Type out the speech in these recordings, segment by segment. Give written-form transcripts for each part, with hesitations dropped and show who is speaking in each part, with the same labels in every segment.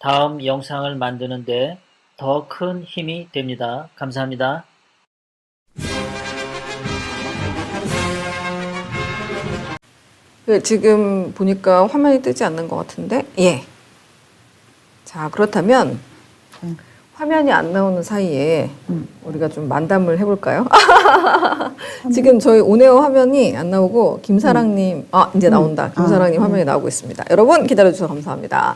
Speaker 1: 다음 영상을 만드는데 더 큰 힘이 됩니다. 감사합니다.
Speaker 2: 지금 보니까 화면이 뜨지 않는 것 같은데, 예. 자, 그렇다면 화면이 안 나오는 사이에 우리가 좀 만담을 해볼까요? 지금 저희 온에어 화면이 안 나오고 김사랑님, 이제 나온다. 김사랑님 화면이 나오고 있습니다. 여러분 기다려주셔서 감사합니다.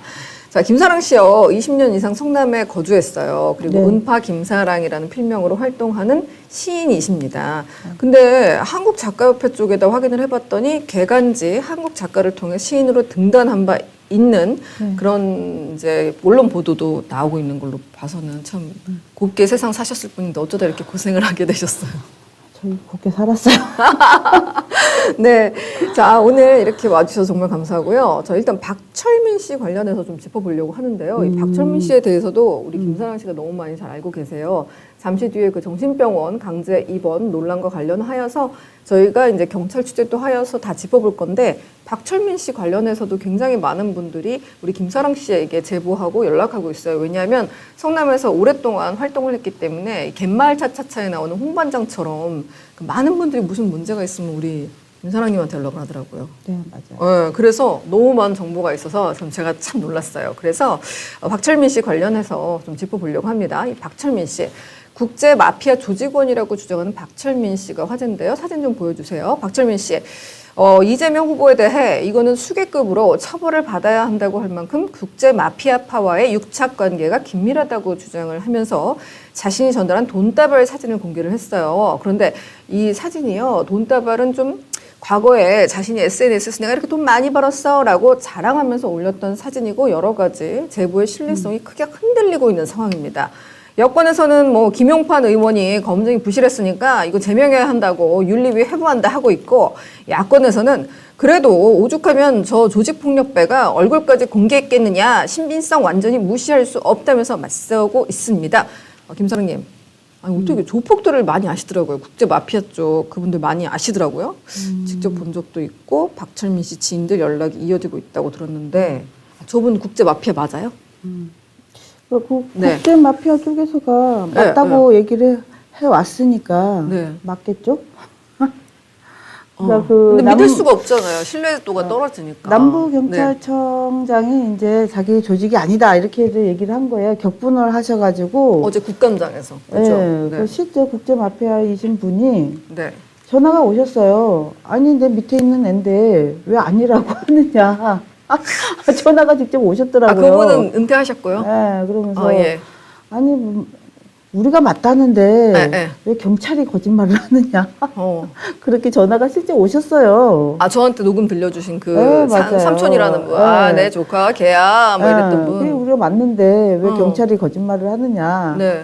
Speaker 2: 자, 김사랑 씨요. 20년 이상 성남에 거주했어요. 그리고
Speaker 3: 네.
Speaker 2: 은파 김사랑이라는 필명으로 활동하는 시인이십니다. 근데 한국작가협회 쪽에다 확인을 해봤더니 개간지 한국 작가를 통해 시인으로 등단한 바 있는 그런 이제 언론 보도도 나오고 있는 걸로 봐서는 참 곱게 세상 사셨을 뿐인데 어쩌다 이렇게 고생을 하게 되셨어요.
Speaker 3: 저희 곱게 살았어요.
Speaker 2: 네. 자, 오늘 이렇게 와주셔서 정말 감사하고요. 저 일단 박철민 씨 관련해서 좀 짚어보려고 하는데요. 이 박철민 씨에 대해서도 우리 김사랑 씨가 너무 많이 잘 알고 계세요. 잠시 뒤에 그 정신병원 강제 입원 논란과 관련하여서 저희가 이제 경찰 취재도 하여서 다 짚어볼 건데 박철민 씨 관련해서도 굉장히 많은 분들이 우리 김사랑 씨에게 제보하고 연락하고 있어요. 왜냐하면 성남에서 오랫동안 활동을 했기 때문에 갯마을 차차차에 나오는 홍반장처럼 그 많은 분들이 무슨 문제가 있으면 우리 김사랑님한테 연락을 하더라고요.
Speaker 3: 네, 맞아요.
Speaker 2: 네, 그래서 너무 많은 정보가 있어서 제가 참 놀랐어요. 그래서 박철민 씨 관련해서 좀 짚어보려고 합니다. 이 박철민 씨. 국제 마피아 조직원이라고 주장하는 박철민 씨가 화제인데요. 사진 좀 보여주세요. 박철민 씨. 이재명 후보에 대해 이거는 수계급으로 처벌을 받아야 한다고 할 만큼 국제 마피아파와의 유착 관계가 긴밀하다고 주장을 하면서 자신이 전달한 돈다발 사진을 공개를 했어요. 그런데 이 사진이요. 돈다발은 좀 과거에 자신이 SNS에서 내가 이렇게 돈 많이 벌었어 라고 자랑하면서 올렸던 사진이고 여러 가지 제보의 신뢰성이 크게 흔들리고 있는 상황입니다. 여권에서는 뭐 김용판 의원이 검증이 부실했으니까 이거 제명해야 한다고 윤리위 회부한다 하고 있고 야권에서는 그래도 오죽하면 저 조직폭력배가 얼굴까지 공개했겠느냐 신빙성 완전히 무시할 수 없다면서 맞서고 있습니다. 김사랑님, 아니 어떻게 조폭들을 많이 아시더라고요. 국제 마피아 쪽 그분들 많이 아시더라고요. 직접 본 적도 있고 박철민 씨 지인들 연락이 이어지고 있다고 들었는데 저분 국제 마피아 맞아요?
Speaker 3: 네. 국제 마피아 쪽에서가 맞다고 얘기를 해왔으니까 맞겠죠? 그러니까
Speaker 2: 근데 믿을 수가 없잖아요. 신뢰도가 떨어지니까.
Speaker 3: 남부경찰청장이 이제 자기 조직이 아니다 이렇게 얘기를 한 거예요. 격분을 하셔가지고
Speaker 2: 어제 국감장에서. 그렇죠?
Speaker 3: 네. 실제 국제 마피아이신 분이
Speaker 2: 네.
Speaker 3: 전화가 오셨어요. 아니 내 밑에 있는 앤데 왜 아니라고 하느냐. 전화가 직접 오셨더라고요.
Speaker 2: 그분은 은퇴하셨고요?
Speaker 3: 네, 그러면서
Speaker 2: 예.
Speaker 3: 아니 우리가 맞다는데 왜 경찰이 거짓말을 하느냐. 그렇게 전화가 실제 오셨어요.
Speaker 2: 저한테 녹음 들려주신 그
Speaker 3: 맞아요.
Speaker 2: 삼촌이라는 분. 내 조카 걔야 뭐 이랬던 분.
Speaker 3: 우리가 맞는데 왜 경찰이 거짓말을 하느냐.
Speaker 2: 네.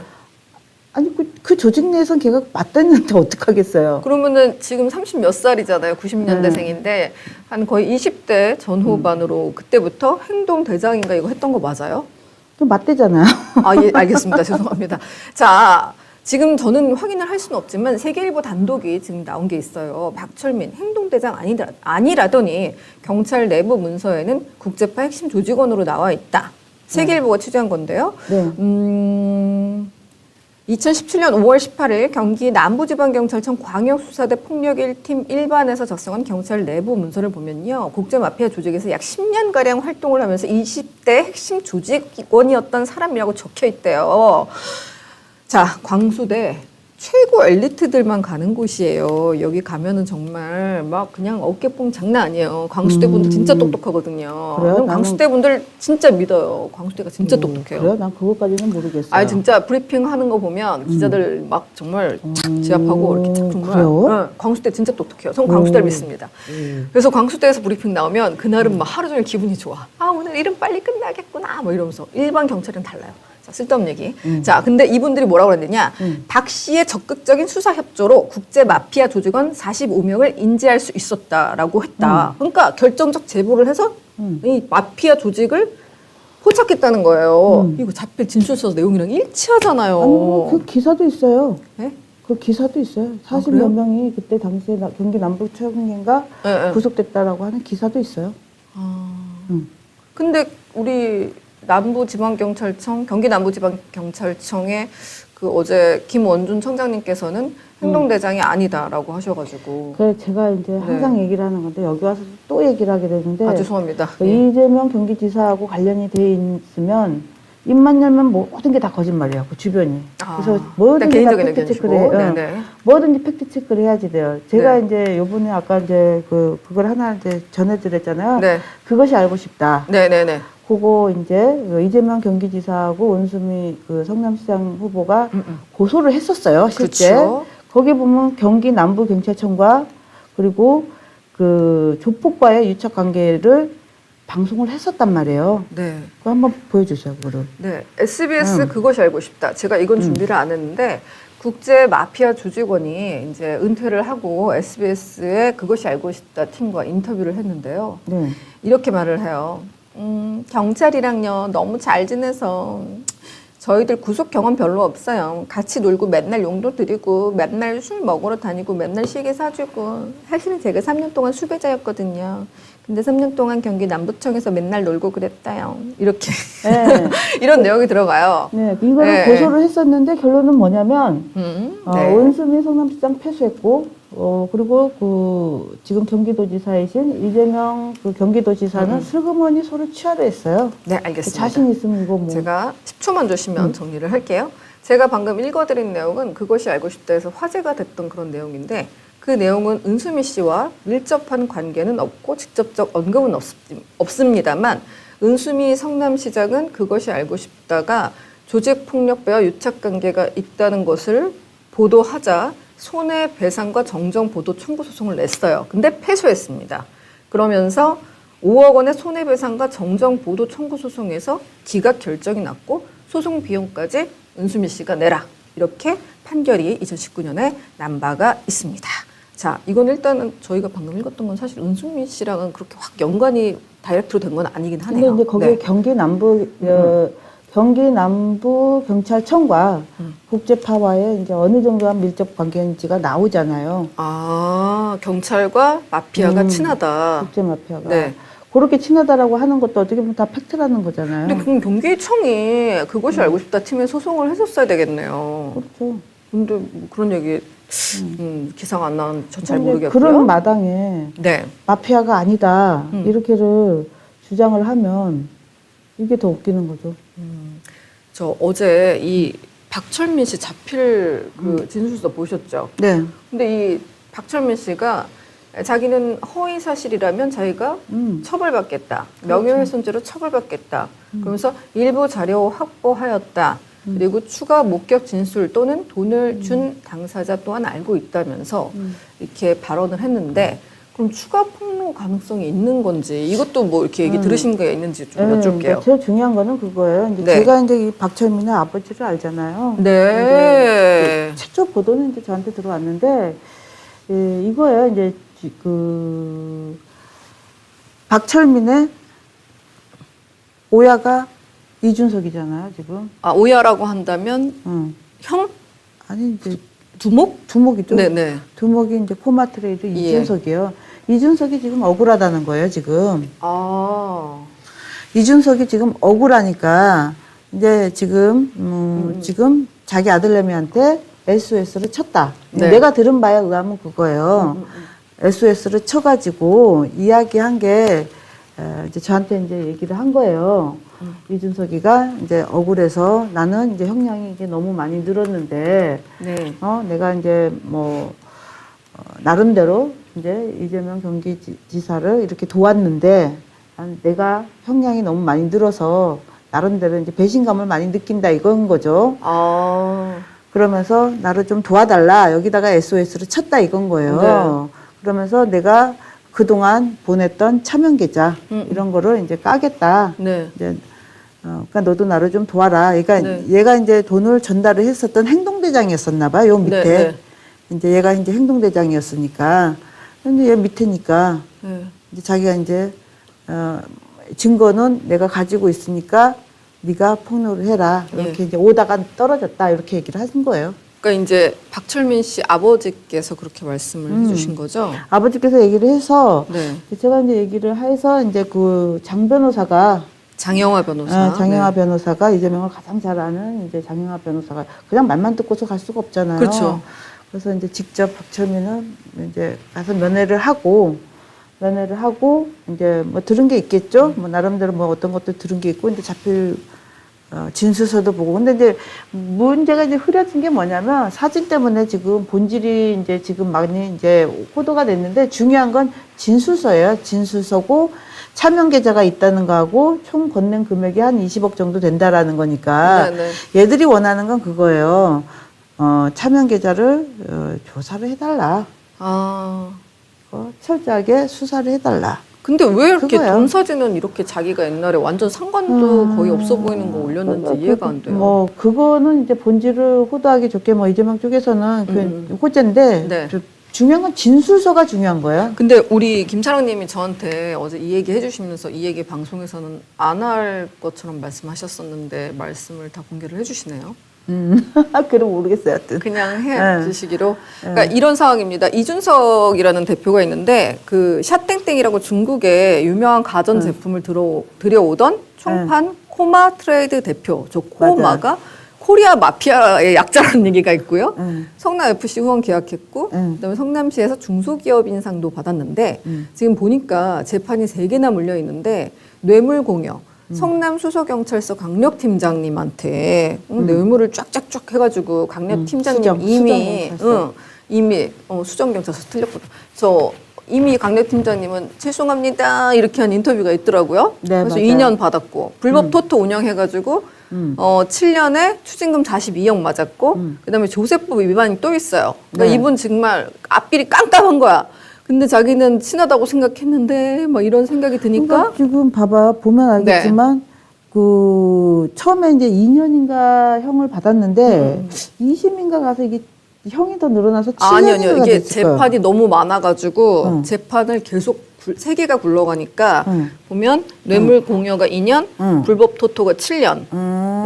Speaker 3: 아니 그 조직 내에선 걔가 맞댔는데 어떡하겠어요.
Speaker 2: 그러면은 지금 30 몇 살이잖아요. 90년대생인데 한 거의 20대 전후반으로 그때부터 행동대장인가 이거 했던 거 맞아요?
Speaker 3: 그 맞대잖아요.
Speaker 2: 예, 알겠습니다. 죄송합니다. 자, 지금 저는 확인을 할 수는 없지만 세계일보 단독이 지금 나온 게 있어요. 박철민 행동대장 아니라더니 경찰 내부 문서에는 국제파 핵심 조직원으로 나와 있다. 세계일보가 취재한 건데요.
Speaker 3: 네.
Speaker 2: 2017년 5월 18일 경기 남부지방경찰청 광역수사대 폭력 1팀 1반에서 작성한 경찰 내부 문서를 보면요. 국제마피아 조직에서 약 10년가량 활동을 하면서 20대 핵심 조직원이었던 사람이라고 적혀 있대요. 자, 광수대 최고 엘리트들만 가는 곳이에요. 여기 가면은 정말 막 그냥 어깨뽕 장난 아니에요. 광수대 분들 진짜 똑똑하거든요.
Speaker 3: 그래요?
Speaker 2: 광수대 분들 진짜 믿어요. 광수대가 진짜 똑똑해요.
Speaker 3: 그래요? 난 그것까지는 모르겠어요.
Speaker 2: 진짜 브리핑 하는 거 보면 기자들 막 정말 착 지압하고 이렇게 착 정말.
Speaker 3: 그래요?
Speaker 2: 광수대 진짜 똑똑해요. 전 광수대를 믿습니다. 그래서 광수대에서 브리핑 나오면 그날은 막 하루 종일 기분이 좋아. 오늘 일은 빨리 끝나겠구나. 뭐 이러면서. 일반 경찰은 달라요. 자, 쓸데없는 얘기. 자, 근데 이분들이 뭐라고 그랬느냐. 박 씨의 적극적인 수사 협조로 국제 마피아 조직원 45명을 인지할 수 있었다라고 했다. 그러니까 결정적 제보를 해서 이 마피아 조직을 포착했다는 거예요. 이거 자필 진술서 내용이랑 일치하잖아요.
Speaker 3: 아니, 그 기사도 있어요.
Speaker 2: 네?
Speaker 3: 그 기사도 있어요. 40몇
Speaker 2: 그래요?
Speaker 3: 명이 그때 당시에 경기 남부청인가 구속됐다라고 하는 기사도 있어요.
Speaker 2: 근데 우리 남부지방경찰청, 경기 남부지방경찰청의 그 어제 김원준 청장님께서는 행동대장이 아니다라고 하셔가지고.
Speaker 3: 그래 제가 이제 항상 얘기를 하는 건데 여기 와서 또 얘기를 하게 되는데
Speaker 2: 아, 죄송합니다.
Speaker 3: 그 이재명 경기지사하고 관련이 돼 있으면 입만 열면 모든 게 다 거짓말이야. 그 주변이. 그래서 뭐든지 다 팩트 체크를 해요.
Speaker 2: 네네.
Speaker 3: 뭐든지 팩트 체크를 해야지 돼요. 제가
Speaker 2: 네.
Speaker 3: 이제 요번에 아까 이제 그걸 하나 이제 전해드렸잖아요.
Speaker 2: 네.
Speaker 3: 그것이 알고 싶다.
Speaker 2: 네네네.
Speaker 3: 그거 이제 이재명 경기지사하고 은수미 그 성남시장 후보가 고소를 했었어요. 실제.
Speaker 2: 그렇죠.
Speaker 3: 거기 보면 경기 남부경찰청과 그리고 그 조폭과의 유착 관계를 방송을 했었단 말이에요.
Speaker 2: 네.
Speaker 3: 그거 한번 보여주세요, 그거를.
Speaker 2: 네. SBS 그것이 알고 싶다. 제가 이건 준비를 안 했는데 국제 마피아 조직원이 이제 은퇴를 하고 SBS의 그것이 알고 싶다 팀과 인터뷰를 했는데요.
Speaker 3: 네.
Speaker 2: 이렇게 말을 해요. 경찰이랑요, 너무 잘 지내서 저희들 구속 경험 별로 없어요. 같이 놀고 맨날 용돈 드리고 맨날 술 먹으러 다니고 맨날 시계 사주고 사실은 제가 3년 동안 수배자였거든요. 근데 3년 동안 경기 남부청에서 맨날 놀고 그랬다요. 이렇게
Speaker 3: 네.
Speaker 2: 이런 내용이 들어가요.
Speaker 3: 네, 이거를
Speaker 2: 네.
Speaker 3: 고소를 했었는데 결론은 뭐냐면
Speaker 2: 네.
Speaker 3: 원수미 성남시장 패소했고 그리고 그 지금 경기도지사이신 이재명 그 경기도지사는 슬그머니 서로 취하를 했어요.
Speaker 2: 네, 알겠습니다.
Speaker 3: 자신 있으면 이거 뭐
Speaker 2: 제가 10초만 주시면 정리를 할게요. 제가 방금 읽어드린 내용은 그것이 알고 싶다 해서 화제가 됐던 그런 내용인데 그 내용은 은수미 씨와 밀접한 관계는 없고 직접적 언급은 없습니다만 은수미 성남시장은 그것이 알고 싶다가 조직폭력배와 유착관계가 있다는 것을 보도하자 손해배상과 정정보도 청구 소송을 냈어요. 근데 패소했습니다. 그러면서 5억 원의 손해배상과 정정보도 청구 소송에서 기각 결정이 났고 소송 비용까지 은수미 씨가 내라. 이렇게 판결이 2019년에 난 바가 있습니다. 자, 이건 일단은 저희가 방금 읽었던 건 사실 은수미 씨랑은 그렇게 확 연관이 다이렉트로 된 건 아니긴 하네요.
Speaker 3: 근데 이제 거기에
Speaker 2: 네.
Speaker 3: 경기 남부 경찰청과 국제파와의 이제 어느 정도한 밀접 관계인지가 나오잖아요.
Speaker 2: 아, 경찰과 마피아가 친하다.
Speaker 3: 국제 마피아가.
Speaker 2: 네.
Speaker 3: 그렇게 친하다라고 하는 것도 어떻게 보면 다 팩트라는 거잖아요.
Speaker 2: 근데 그럼 경기청이 그것이 알고 싶다 팀에 소송을 했었어야 되겠네요.
Speaker 3: 그렇죠.
Speaker 2: 근데 뭐 그런 얘기 기사가 안 나온 전 잘
Speaker 3: 근데
Speaker 2: 모르겠고요.
Speaker 3: 그런 마당에
Speaker 2: 네.
Speaker 3: 마피아가 아니다 이렇게를 주장을 하면 이게 더 웃기는 거죠.
Speaker 2: 저 어제 이 박철민 씨 잡힐 그 진술서 보셨죠?
Speaker 3: 네.
Speaker 2: 근데 이 박철민 씨가 자기는 허위 사실이라면 자기가 처벌받겠다. 명예훼손죄로 처벌받겠다. 그러면서 일부 자료 확보하였다. 그리고 추가 목격 진술 또는 돈을 준 당사자 또한 알고 있다면서 이렇게 발언을 했는데 그럼 추가 폭로 가능성이 있는 건지 이것도 뭐 이렇게 얘기 들으신 게 있는지 좀 여쭐게요.
Speaker 3: 그러니까 제일 중요한 거는 그거예요. 이제
Speaker 2: 네.
Speaker 3: 제가 이제 이 박철민의 아버지를 알잖아요.
Speaker 2: 네.
Speaker 3: 그 최초 보도는 이제 저한테 들어왔는데 이거예요. 이제 그 박철민의 오야가 이준석이잖아요, 지금.
Speaker 2: 아, 오야라고 한다면 형?
Speaker 3: 아니 이제
Speaker 2: 두목?
Speaker 3: 두목이죠.
Speaker 2: 네네.
Speaker 3: 두목이 이제 포마트레이드
Speaker 2: 예.
Speaker 3: 이준석이요. 이준석이 지금 억울하다는 거예요, 지금.
Speaker 2: 아.
Speaker 3: 이준석이 지금 억울하니까 이제 지금 지금 자기 아들내미한테 SOS를 쳤다.
Speaker 2: 네.
Speaker 3: 내가 들은 바에 의하면 그거예요. SOS를 쳐가지고 이야기한 게 이제 저한테 이제 얘기를 한 거예요. 이준석이가 이제 억울해서 나는 이제 형량이 이제 너무 많이 늘었는데
Speaker 2: 네.
Speaker 3: 내가 이제 뭐 나름대로 이제 이재명 경기지사를 이렇게 도왔는데 내가 형량이 너무 많이 늘어서 나름대로 이제 배신감을 많이 느낀다 이건 거죠.
Speaker 2: 아.
Speaker 3: 그러면서 나를 좀 도와달라 여기다가 SOS를 쳤다 이건 거예요.
Speaker 2: 네.
Speaker 3: 그러면서 내가 그동안 보냈던 차명 계좌 이런 거를 이제 까겠다.
Speaker 2: 네.
Speaker 3: 이제 그러니까 너도 나를 좀 도와라. 그러니까
Speaker 2: 네.
Speaker 3: 얘가 이제 돈을 전달을 했었던 행동대장이었었나 봐. 요 밑에.
Speaker 2: 네, 네.
Speaker 3: 이제 얘가 이제 행동대장이었으니까. 근데 얘 밑에니까
Speaker 2: 네.
Speaker 3: 이제 자기가 이제 증거는 내가 가지고 있으니까 네가 폭로를 해라. 이렇게
Speaker 2: 예.
Speaker 3: 이제 오다가 떨어졌다. 이렇게 얘기를 하신 거예요.
Speaker 2: 그러니까 이제 박철민 씨 아버지께서 그렇게 말씀을 해주신 거죠.
Speaker 3: 아버지께서 얘기를 해서
Speaker 2: 네.
Speaker 3: 제가 이제 얘기를 해서 이제 그 장 변호사가
Speaker 2: 장영화 변호사.
Speaker 3: 네, 장영화 변호사가 이재명을 가장 잘 아는 이제 장영화 변호사가 그냥 말만 듣고서 갈 수가 없잖아요.
Speaker 2: 그렇죠.
Speaker 3: 그래서 이제 직접 박철민은 이제 가서 면회를 하고 이제 뭐 들은 게 있겠죠. 뭐 나름대로 뭐 어떤 것도 들은 게 있고 이제 잡힐 진술서도 보고. 근데 이제 문제가 이제 흐려진 게 뭐냐면 사진 때문에 지금 본질이 이제 지금 많이 이제 호도가 됐는데 중요한 건 진술서예요. 진술서고 차명 계좌가 있다는 거하고 총 건넨 금액이 한 20억 정도 된다라는 거니까
Speaker 2: 네네.
Speaker 3: 얘들이 원하는 건 그거예요. 차명 계좌를 조사를 해달라.
Speaker 2: 아.
Speaker 3: 철저하게 수사를 해달라.
Speaker 2: 근데 왜 이렇게
Speaker 3: 그거예요.
Speaker 2: 돈 사진은 이렇게 자기가 옛날에 완전 상관도 거의 없어 보이는 거 올렸는지 이해가 안 돼요.
Speaker 3: 뭐 그거는 이제 본질을 호도하기 좋게 뭐 이재명 쪽에서는 그 호재인데
Speaker 2: 네.
Speaker 3: 중요한 건 진술서가 중요한 거예요.
Speaker 2: 근데 우리 김차랑님이 저한테 어제 이 얘기 해주시면서 이 얘기 방송에서는 안 할 것처럼 말씀하셨었는데 말씀을 다 공개를 해주시네요.
Speaker 3: 그럼 모르겠어요. 하여튼.
Speaker 2: 그냥
Speaker 3: 네.
Speaker 2: 해주시기로. 그러니까 이런 상황입니다. 이준석이라는 대표가 있는데 그 샤땡땡이라고 중국의 유명한 가전 제품을 들여오던 총판 코마 트레이드 대표. 저 코마가 코리아 마피아의 약자라는 얘기가 있고요. 성남 FC 후원 계약했고, 그다음에 성남시에서 중소기업인상도 받았는데 지금 보니까 재판이 3개나 물려 있는데 뇌물 공여. 성남 수서경찰서 강력팀장님한테 뇌물을 쫙쫙쫙 해가지고 강력팀장님 이미 수정경찰서 틀렸거든. 저 이미 강력팀장님은 죄송합니다 이렇게 한 인터뷰가 있더라고요.
Speaker 3: 네,
Speaker 2: 그래서
Speaker 3: 맞아요.
Speaker 2: 2년 받았고 불법 토토 운영해가지고 7년에 추징금 42억 맞았고 그다음에 조세법 위반이 또 있어요. 그러니까
Speaker 3: 네.
Speaker 2: 이분 정말 앞길이 깜깜한 거야. 근데 자기는 친하다고 생각했는데 뭐 이런 생각이 드니까
Speaker 3: 그러니까 지금 봐봐 보면 알겠지만 그 처음에 이제 2년인가 형을 받았는데 2심인가 가서 이게 형이 더 늘어나서 7년인가
Speaker 2: 아니요. 이게
Speaker 3: 됐을 거예요.
Speaker 2: 재판이 너무 많아가지고 재판을 계속 3개가 굴러가니까 보면 뇌물 공여가 2년, 불법 토토가 7년.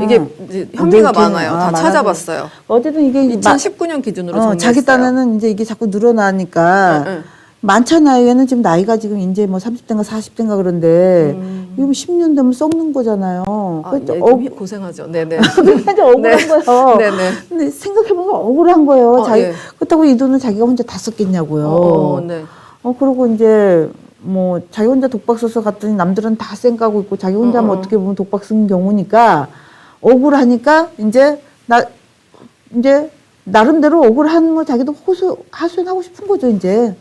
Speaker 2: 이게 이제 혐의가 많아요. 다 찾아봤어요.
Speaker 3: 어쨌든 이게
Speaker 2: 2019년 기준으로 정리했어요.
Speaker 3: 자기 딴에는 이제 이게 자꾸 늘어나니까 많잖아요. 나이에는 지금 나이가 지금 이제 뭐 30대인가 40대인가 그런데 이거 10년 되면 썩는 거잖아요.
Speaker 2: 아, 예, 좀 고생하죠. 네네.
Speaker 3: 진짜 억울한 거예요.
Speaker 2: 네네.
Speaker 3: 근데 생각해보면 억울한 거예요.
Speaker 2: 예.
Speaker 3: 그렇다고 이 돈을 자기가 혼자 다 썼겠냐고요.
Speaker 2: 네.
Speaker 3: 그리고 이제 뭐 자기 혼자 독박 써서 갔더니 남들은 다 쌩까고 있고 자기 혼자 하면 어떻게 보면 독박 쓴 경우니까 억울하니까 이제 나름대로 억울한 뭐 자기도 하소연하고 싶은 거죠 이제.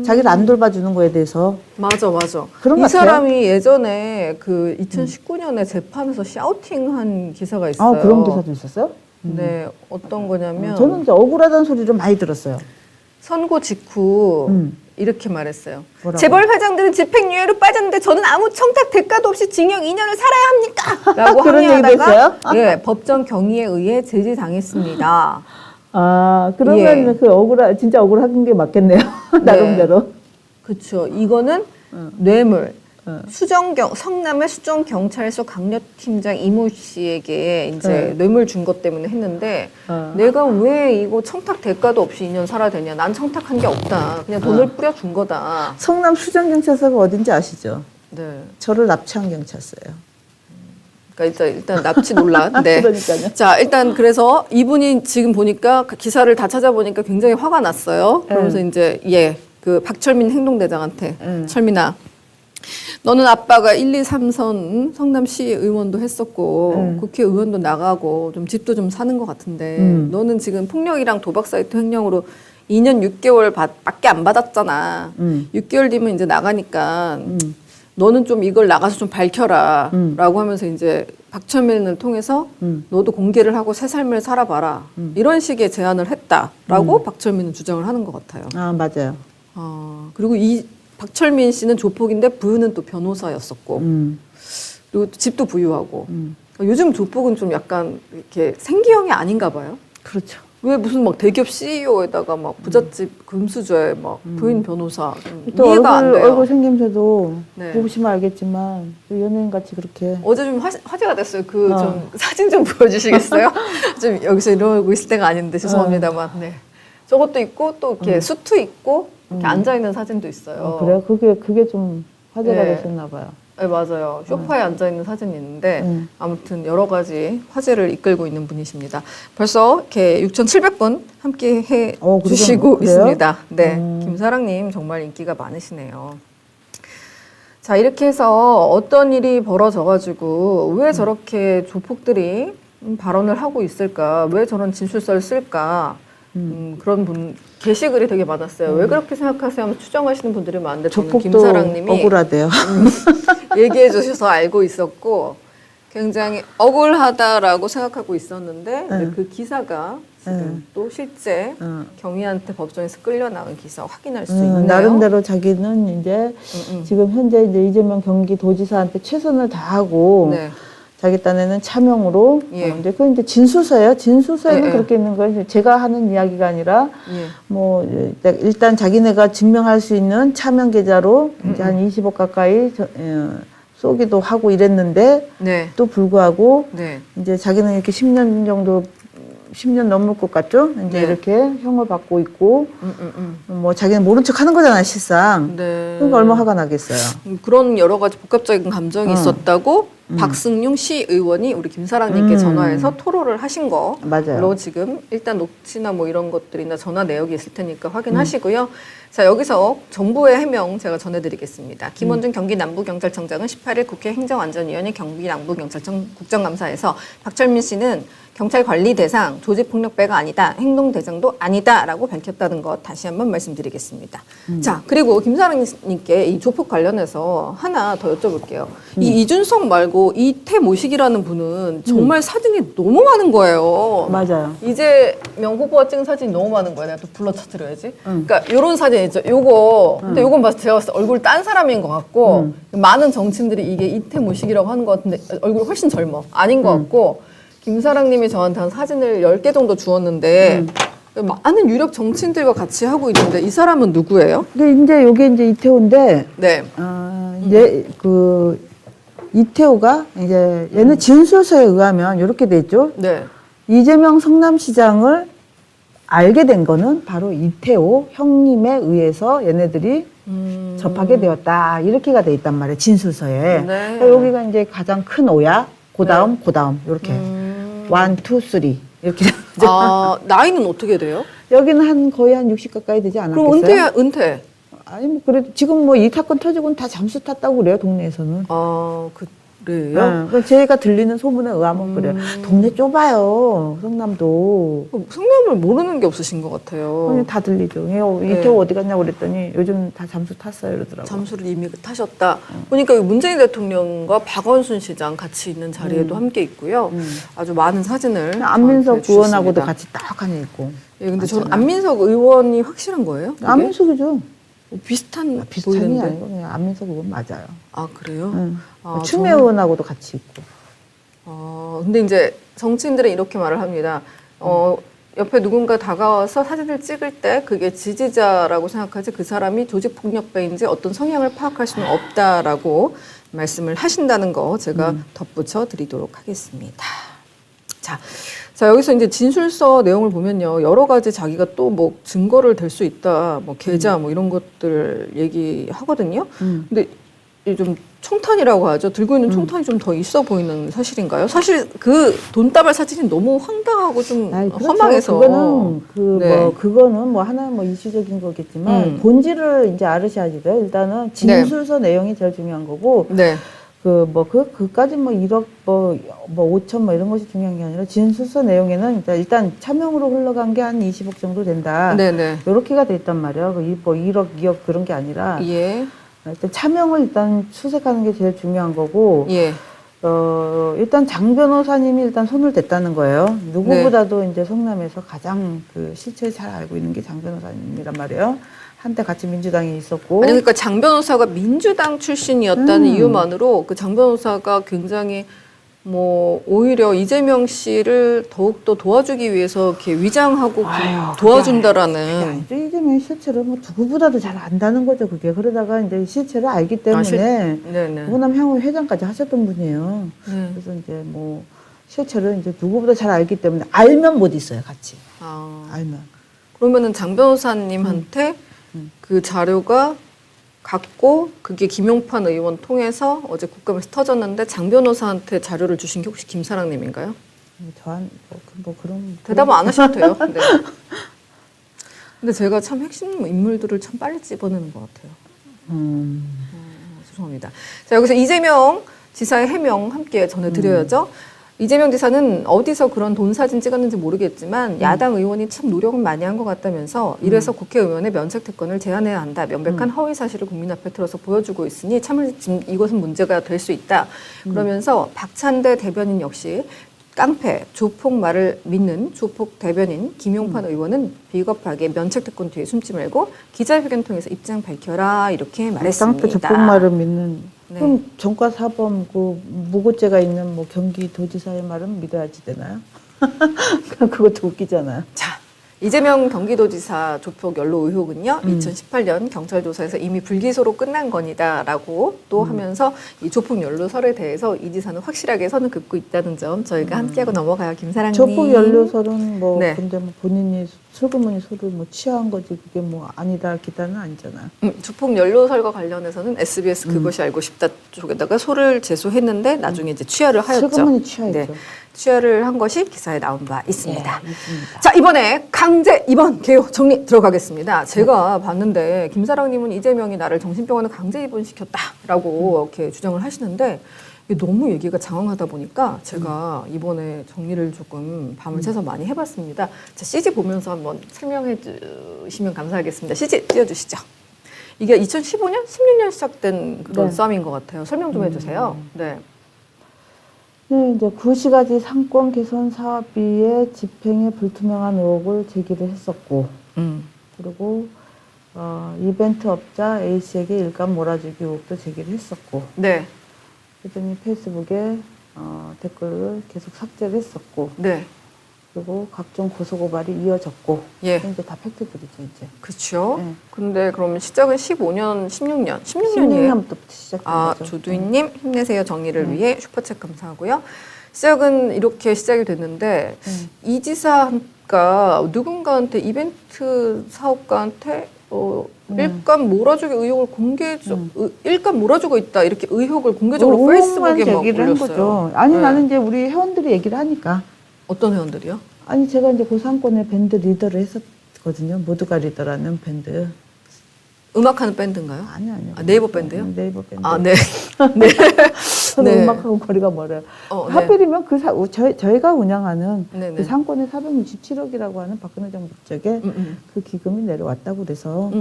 Speaker 3: 자기를 안 돌봐주는 거에 대해서.
Speaker 2: 맞아.
Speaker 3: 그런
Speaker 2: 이
Speaker 3: 것 같아요.
Speaker 2: 사람이 예전에 그 2019년에 재판에서 샤우팅한 기사가 있어요.
Speaker 3: 그런 기사도 있었어요?
Speaker 2: 네, 어떤 거냐면
Speaker 3: 저는 이제 억울하다는 소리를 많이 들었어요.
Speaker 2: 선고 직후 이렇게 말했어요.
Speaker 3: 뭐라고?
Speaker 2: 재벌 회장들은 집행유예로 빠졌는데 저는 아무 청탁 대가도 없이 징역 2년을 살아야 합니까? 라고
Speaker 3: 그런 얘기도
Speaker 2: 항의하다가
Speaker 3: 했어요?
Speaker 2: 예, 법정 경위에 의해 제지당했습니다.
Speaker 3: 그러면 그 진짜 억울한 게 맞겠네요. 나름대로.
Speaker 2: 그렇죠. 이거는 뇌물. 성남의 수정경찰서 강력팀장 이모 씨에게 이제 뇌물 준 것 때문에 했는데 내가 왜 이거 청탁 대가도 없이 2년 살아야 되냐. 난 청탁한 게 없다. 그냥 돈을 뿌려준 거다.
Speaker 3: 성남 수정경찰서가 어딘지 아시죠?
Speaker 2: 네.
Speaker 3: 저를 납치한 경찰서예요.
Speaker 2: 그러니까 일단 납치 논란. 네.
Speaker 3: 그러니까요.
Speaker 2: 자, 일단 그래서 이분이 지금 보니까 기사를 다 찾아보니까 굉장히 화가 났어요. 그러면서 이제 그 박철민 행동대장한테 철민아, 너는 아빠가 1, 2, 3선 성남시 의원도 했었고 국회의원도 나가고 좀 집도 좀 사는 것 같은데 너는 지금 폭력이랑 도박 사이트 횡령으로 2년 6개월 밖에 안 받았잖아. 6개월 뒤면 이제 나가니까 너는 좀 이걸 나가서 좀 밝혀라 라고 하면서 이제 박철민을 통해서 너도 공개를 하고 새 삶을 살아봐라 이런 식의 제안을 했다라고 박철민은 주장을 하는 것 같아요.
Speaker 3: 맞아요.
Speaker 2: 그리고 이 박철민 씨는 조폭인데 부인은 또 변호사였었고 그리고 또 집도 부유하고 요즘 조폭은 좀 약간 이렇게 생기형이 아닌가 봐요.
Speaker 3: 그렇죠.
Speaker 2: 왜 무슨 막 대기업 CEO에다가 막 부잣집 금수저에 막 부인 변호사
Speaker 3: 또
Speaker 2: 이해가 안 돼요.
Speaker 3: 얼굴 생김새도
Speaker 2: 네.
Speaker 3: 보시면 알겠지만 연예인 같이 그렇게.
Speaker 2: 어제 좀 화제가 됐어요. 그 좀 사진 좀 보여주시겠어요? 좀 여기서 이러고 있을 때가 아닌데 죄송합니다만. 네. 저것도 있고 또 이렇게 수트 입고 이렇게 앉아 있는 사진도 있어요.
Speaker 3: 그래요? 그게 좀 화제가 됐었나 봐요.
Speaker 2: 네, 맞아요. 소파에 앉아있는 사진이 있는데 아무튼 여러 가지 화제를 이끌고 있는 분이십니다. 벌써 이렇게 6,700분 함께 해 주시고
Speaker 3: 그래요?
Speaker 2: 있습니다. 네, 김사랑님 정말 인기가 많으시네요. 자, 이렇게 해서 어떤 일이 벌어져가지고 왜 저렇게 조폭들이 발언을 하고 있을까? 왜 저런 진술서를 쓸까? 그런 분 게시글이 되게 많았어요. 왜 그렇게 생각하세요? 하면서 추정하시는 분들이 많은데 저는
Speaker 3: 조폭도
Speaker 2: 김사랑님이
Speaker 3: 억울하대요.
Speaker 2: 얘기해 주셔서 알고 있었고 굉장히 억울하다라고 생각하고 있었는데 이제 그 기사가 지금 또 실제 경위한테 법정에서 끌려나온 기사 확인할 수 있네요.
Speaker 3: 나름대로 자기는 이제 지금 현재 이제 이재명 경기도지사한테 최선을 다하고
Speaker 2: 네.
Speaker 3: 자기 딴에는 차명으로
Speaker 2: 예.
Speaker 3: 이제 그 이제 진술서예요. 진술서에는
Speaker 2: 예, 예.
Speaker 3: 그렇게 있는 거예요. 제가 하는 이야기가 아니라
Speaker 2: 예.
Speaker 3: 뭐 일단 자기네가 증명할 수 있는 차명 계좌로 이제 한 20억 가까이 쏘기도 하고 이랬는데
Speaker 2: 네.
Speaker 3: 또 불구하고
Speaker 2: 네.
Speaker 3: 이제 자기는 이렇게 10년 정도 10년 넘을 것 같죠? 이제
Speaker 2: 네.
Speaker 3: 이렇게 형을 받고 있고 뭐 자기는 모른 척 하는 거잖아, 실상.
Speaker 2: 네.
Speaker 3: 그러니까 얼마나 화가 나겠어요.
Speaker 2: 그런 여러 가지 복합적인 감정이 있었다고 박승용 시의원이 우리 김사랑님께 전화해서 토로를 하신 거로
Speaker 3: 맞아요.
Speaker 2: 지금 일단 녹취나 뭐 이런 것들이나 전화 내역이 있을 테니까 확인하시고요. 자, 여기서 정부의 해명 제가 전해드리겠습니다. 김원준 경기 남부경찰청장은 18일 국회 행정안전위원회 경기 남부경찰청 국정감사에서 박철민 씨는 경찰 관리 대상, 조직폭력배가 아니다, 행동대장도 아니다라고 밝혔다는 것 다시 한번 말씀드리겠습니다. 자, 그리고 김사랑님께 이 조폭 관련해서 하나 더 여쭤볼게요. 이 이준석 말고 이태모식이라는 분은 정말 사진이 너무 많은 거예요.
Speaker 3: 맞아요.
Speaker 2: 이재명 후보가 찍은 사진이 너무 많은 거예요. 내가 또 불러 터뜨려야지. 그러니까 이런 사진 있죠. 요거. 근데 요건 봤을 때 제가 봤을 때 얼굴 딴 사람인 것 같고 많은 정치인들이 이게 이태모식이라고 하는 것 같은데 얼굴이 훨씬 젊어. 아닌 것 같고 김사랑님이 저한테 한 사진을 10개 정도 주었는데 많은 유력 정치인들과 같이 하고 있는데 이 사람은 누구예요?
Speaker 3: 근데 이제 요게 이제 이태호인데
Speaker 2: 네.
Speaker 3: 이제 그 이태호가 이제 얘는 진술서에 의하면 이렇게 돼 있죠.
Speaker 2: 네.
Speaker 3: 이재명 성남시장을 알게 된 거는 바로 이태호 형님에 의해서 얘네들이 접하게 되었다. 이렇게가 돼 있단 말이에요. 진술서에.
Speaker 2: 네.
Speaker 3: 그러니까 여기가 이제 가장 큰 오야. 그다음 이렇게 1, 2, 3 이렇게.
Speaker 2: 아, 나이는 어떻게 돼요?
Speaker 3: 여기는 한 거의 한 60 가까이 되지 않았겠어요?
Speaker 2: 그럼 은퇴.
Speaker 3: 아니 뭐 그래도 지금 뭐 이 사건 터지고는 다 잠수 탔다고 그래요, 동네에서는.
Speaker 2: 아, 그래요?
Speaker 3: 네. 제가 들리는 소문에 의하면 그래요. 동네 좁아요, 성남도.
Speaker 2: 성남을 모르는 게 없으신 것 같아요.
Speaker 3: 그냥 다 들리죠. 이태호 어디 갔냐고 그랬더니 요즘 다 잠수 탔어요, 이러더라고요.
Speaker 2: 잠수를 이미 타셨다. 보니까 문재인 대통령과 박원순 시장 같이 있는 자리에도 함께 있고요. 아주 많은 사진을
Speaker 3: 안민석
Speaker 2: 저한테
Speaker 3: 의원하고도
Speaker 2: 주셨습니다.
Speaker 3: 같이 딱 앉아 있고.
Speaker 2: 예, 근데 저는 안민석 의원이 확실한 거예요? 그게?
Speaker 3: 안민석이죠.
Speaker 2: 비슷한
Speaker 3: 비슷한이
Speaker 2: 보이는데.
Speaker 3: 아니고 그냥 안민석 의원 맞아요.
Speaker 2: 아, 그래요?
Speaker 3: 응.
Speaker 2: 아,
Speaker 3: 추미애
Speaker 2: 저는-
Speaker 3: 의원하고도 같이 있고.
Speaker 2: 근데 이제 정치인들은 이렇게 말을 합니다. 옆에 누군가 다가와서 사진을 찍을 때 그게 지지자라고 생각하지 그 사람이 조직폭력배인지 어떤 성향을 파악할 수는 없다라고 말씀을 하신다는 거 제가 덧붙여 드리도록 하겠습니다. 자, 여기서 이제 진술서 내용을 보면요. 여러 가지 자기가 또 뭐 증거를 댈 수 있다, 뭐 계좌 뭐 이런 것들 얘기하거든요. 근데 이 좀 총탄이라고 하죠. 들고 있는 총탄이 좀 더 있어 보이는 사실인가요? 사실 그 돈다발 사진이 너무 황당하고 좀
Speaker 3: 아니, 그렇죠.
Speaker 2: 허망해서.
Speaker 3: 그거는
Speaker 2: 네.
Speaker 3: 그거는 뭐 하나의 뭐 이슈적인 거겠지만 본질을 이제 알으셔야죠. 일단은 진술서 내용이 제일 중요한 거고
Speaker 2: 네.
Speaker 3: 그까지 뭐 1억 뭐 5천 뭐 이런 것이 중요한 게 아니라 진술서 내용에는 일단 차명으로 흘러간 게 한 20억 정도 된다.
Speaker 2: 네네.
Speaker 3: 이렇게가 돼 있단 말이에요. 뭐 1억, 2억 그런 게 아니라
Speaker 2: 예.
Speaker 3: 일단 차명을 일단 수색하는 게 제일 중요한 거고.
Speaker 2: 예.
Speaker 3: 일단 장 변호사님이 일단 손을 댔다는 거예요. 누구보다도 이제 성남에서 가장 그 실체를 잘 알고 있는 게 장 변호사님이란 말이에요. 한때 같이 민주당에 있었고.
Speaker 2: 아니 그러니까 장 변호사가 민주당 출신이었다는 이유만으로 그 장 변호사가 굉장히 뭐 오히려 이재명 씨를 더욱더 도와주기 위해서 이렇게 위장하고 도와준다라는.
Speaker 3: 이재명 실체를 뭐 누구보다도 잘 안다는 거죠, 그게. 그러다가 이제 실체를 알기 때문에
Speaker 2: 네네.
Speaker 3: 호남 향후 회장까지 하셨던 분이에요.
Speaker 2: 네.
Speaker 3: 그래서 이제 뭐 실체를 이제 누구보다 잘 알기 때문에 알면 못 있어요, 같이. 알면.
Speaker 2: 그러면은 장 변호사님한테 그 자료가 갖고 그게 김용판 의원 통해서 어제 국감에서 터졌는데 장 변호사한테 자료를 주신 게 혹시 김사랑님인가요?
Speaker 3: 저한 뭐 그런
Speaker 2: 대답 안 하셔도 돼요. 네. 근데 제가 참 핵심 인물들을 참 빨리 집어내는 것 같아요. 죄송합니다. 자, 여기서 이재명 지사의 해명 함께 전해드려야죠. 이재명 지사는 어디서 그런 돈 사진 찍었는지 모르겠지만 야당 의원이 참 노력은 많이 한 것 같다면서 이래서 국회의원의 면책 특권을 제한해야 한다. 명백한 허위 사실을 국민 앞에 틀어서 보여주고 있으니 참 이것은 문제가 될 수 있다. 그러면서 박찬대 대변인 역시 깡패, 조폭 말을 믿는 조폭 대변인 김용판 의원은 비겁하게 면책 특권 뒤에 숨지 말고 기자회견 통해서 입장 밝혀라 이렇게 말했습니다.
Speaker 3: 깡패 조폭 말을 믿는.
Speaker 2: 네.
Speaker 3: 그럼 전과 사범 그 무고죄가 있는 뭐 경기도지사의 말은 믿어야지 되나요? 그것도 웃기잖아요.
Speaker 2: 자, 이재명 경기도지사 조폭 연루 의혹은요, 2018년 경찰 조사에서 이미 불기소로 끝난 건이다라고 또 하면서 이 조폭 연루설에 대해서 이 지사는 확실하게 선을 긋고 있다는 점 저희가 함께하고 넘어가요, 김사랑님.
Speaker 3: 조폭 연루설은 뭐
Speaker 2: 네.
Speaker 3: 근데 뭐 본인이 슬그머니 술을 뭐 취한 거지 그게 뭐 아니다 기다는 아니잖아요.
Speaker 2: 조폭 연루설과 관련해서는 SBS 그것이 알고 싶다 쪽에다가 소를 제소했는데 나중에 이제 취하를 하였죠.
Speaker 3: 슬그머니 취하였죠.
Speaker 2: 네. 취하를 한 것이 기사에 나온 바 있습니다.
Speaker 3: 네, 있습니다.
Speaker 2: 자, 이번에 강제 입원 개요 정리 들어가겠습니다. 제가 봤는데 김사랑님은 이재명이 나를 정신병원에 강제 입원시켰다라고 이렇게 주장을 하시는데 이게 너무 얘기가 장황하다 보니까 제가 이번에 정리를 조금 밤을 새서 많이 해봤습니다. 자, CG 보면서 한번 설명해 주시면 감사하겠습니다. CG 띄워주시죠. 이게 2015년, 16년 시작된 그런
Speaker 3: 네.
Speaker 2: 싸움인 것 같아요. 설명 좀 해주세요. 네.
Speaker 3: 네, 이제 구시가지 상권 개선 사업비의 집행에 불투명한 의혹을 제기를 했었고, 그리고 이벤트 업자 A 씨에게 일감 몰아주기 의혹도 제기를 했었고,
Speaker 2: 네.
Speaker 3: 그랬더니 페이스북에 댓글을 계속 삭제를 했었고,
Speaker 2: 네.
Speaker 3: 그리고 각종 고소고발이 이어졌고,
Speaker 2: 예.
Speaker 3: 이제 다 팩트들이죠, 이제.
Speaker 2: 그렇죠.
Speaker 3: 네.
Speaker 2: 근데 그러면 시작은 15년, 16년, 16년이에요.
Speaker 3: 16년부터 시작된
Speaker 2: 아,
Speaker 3: 거죠.
Speaker 2: 조두인님 힘내세요 정리를 위해 슈퍼챗 감사하고요. 시작은 이렇게 시작이 됐는데 이 지사가 누군가한테 이벤트 사업가한테 일감 몰아주기 의혹을 일감 몰아주고 있다 이렇게 의혹을 공개적으로 페이스북에 막
Speaker 3: 제기를 한
Speaker 2: 올렸어요.
Speaker 3: 거죠. 아니
Speaker 2: 네.
Speaker 3: 나는 이제 우리 회원들이 얘기를 하니까.
Speaker 2: 어떤 회원들이요?
Speaker 3: 아니 제가 이제 고상권의 밴드 리더를 했었거든요. 모두가 리더라는 밴드.
Speaker 2: 음악하는 밴드인가요?
Speaker 3: 아니요.
Speaker 2: 아, 네이버 밴드요?
Speaker 3: 네이버 밴드.
Speaker 2: 아, 네. 네.
Speaker 3: 저는
Speaker 2: 네.
Speaker 3: 음악하고 거리가 멀어요.
Speaker 2: 네.
Speaker 3: 하필이면 저희가 운영하는
Speaker 2: 네네.
Speaker 3: 그 상권의 467억이라고 하는 박근혜 정부 쪽에 그 기금이 내려왔다고 그래서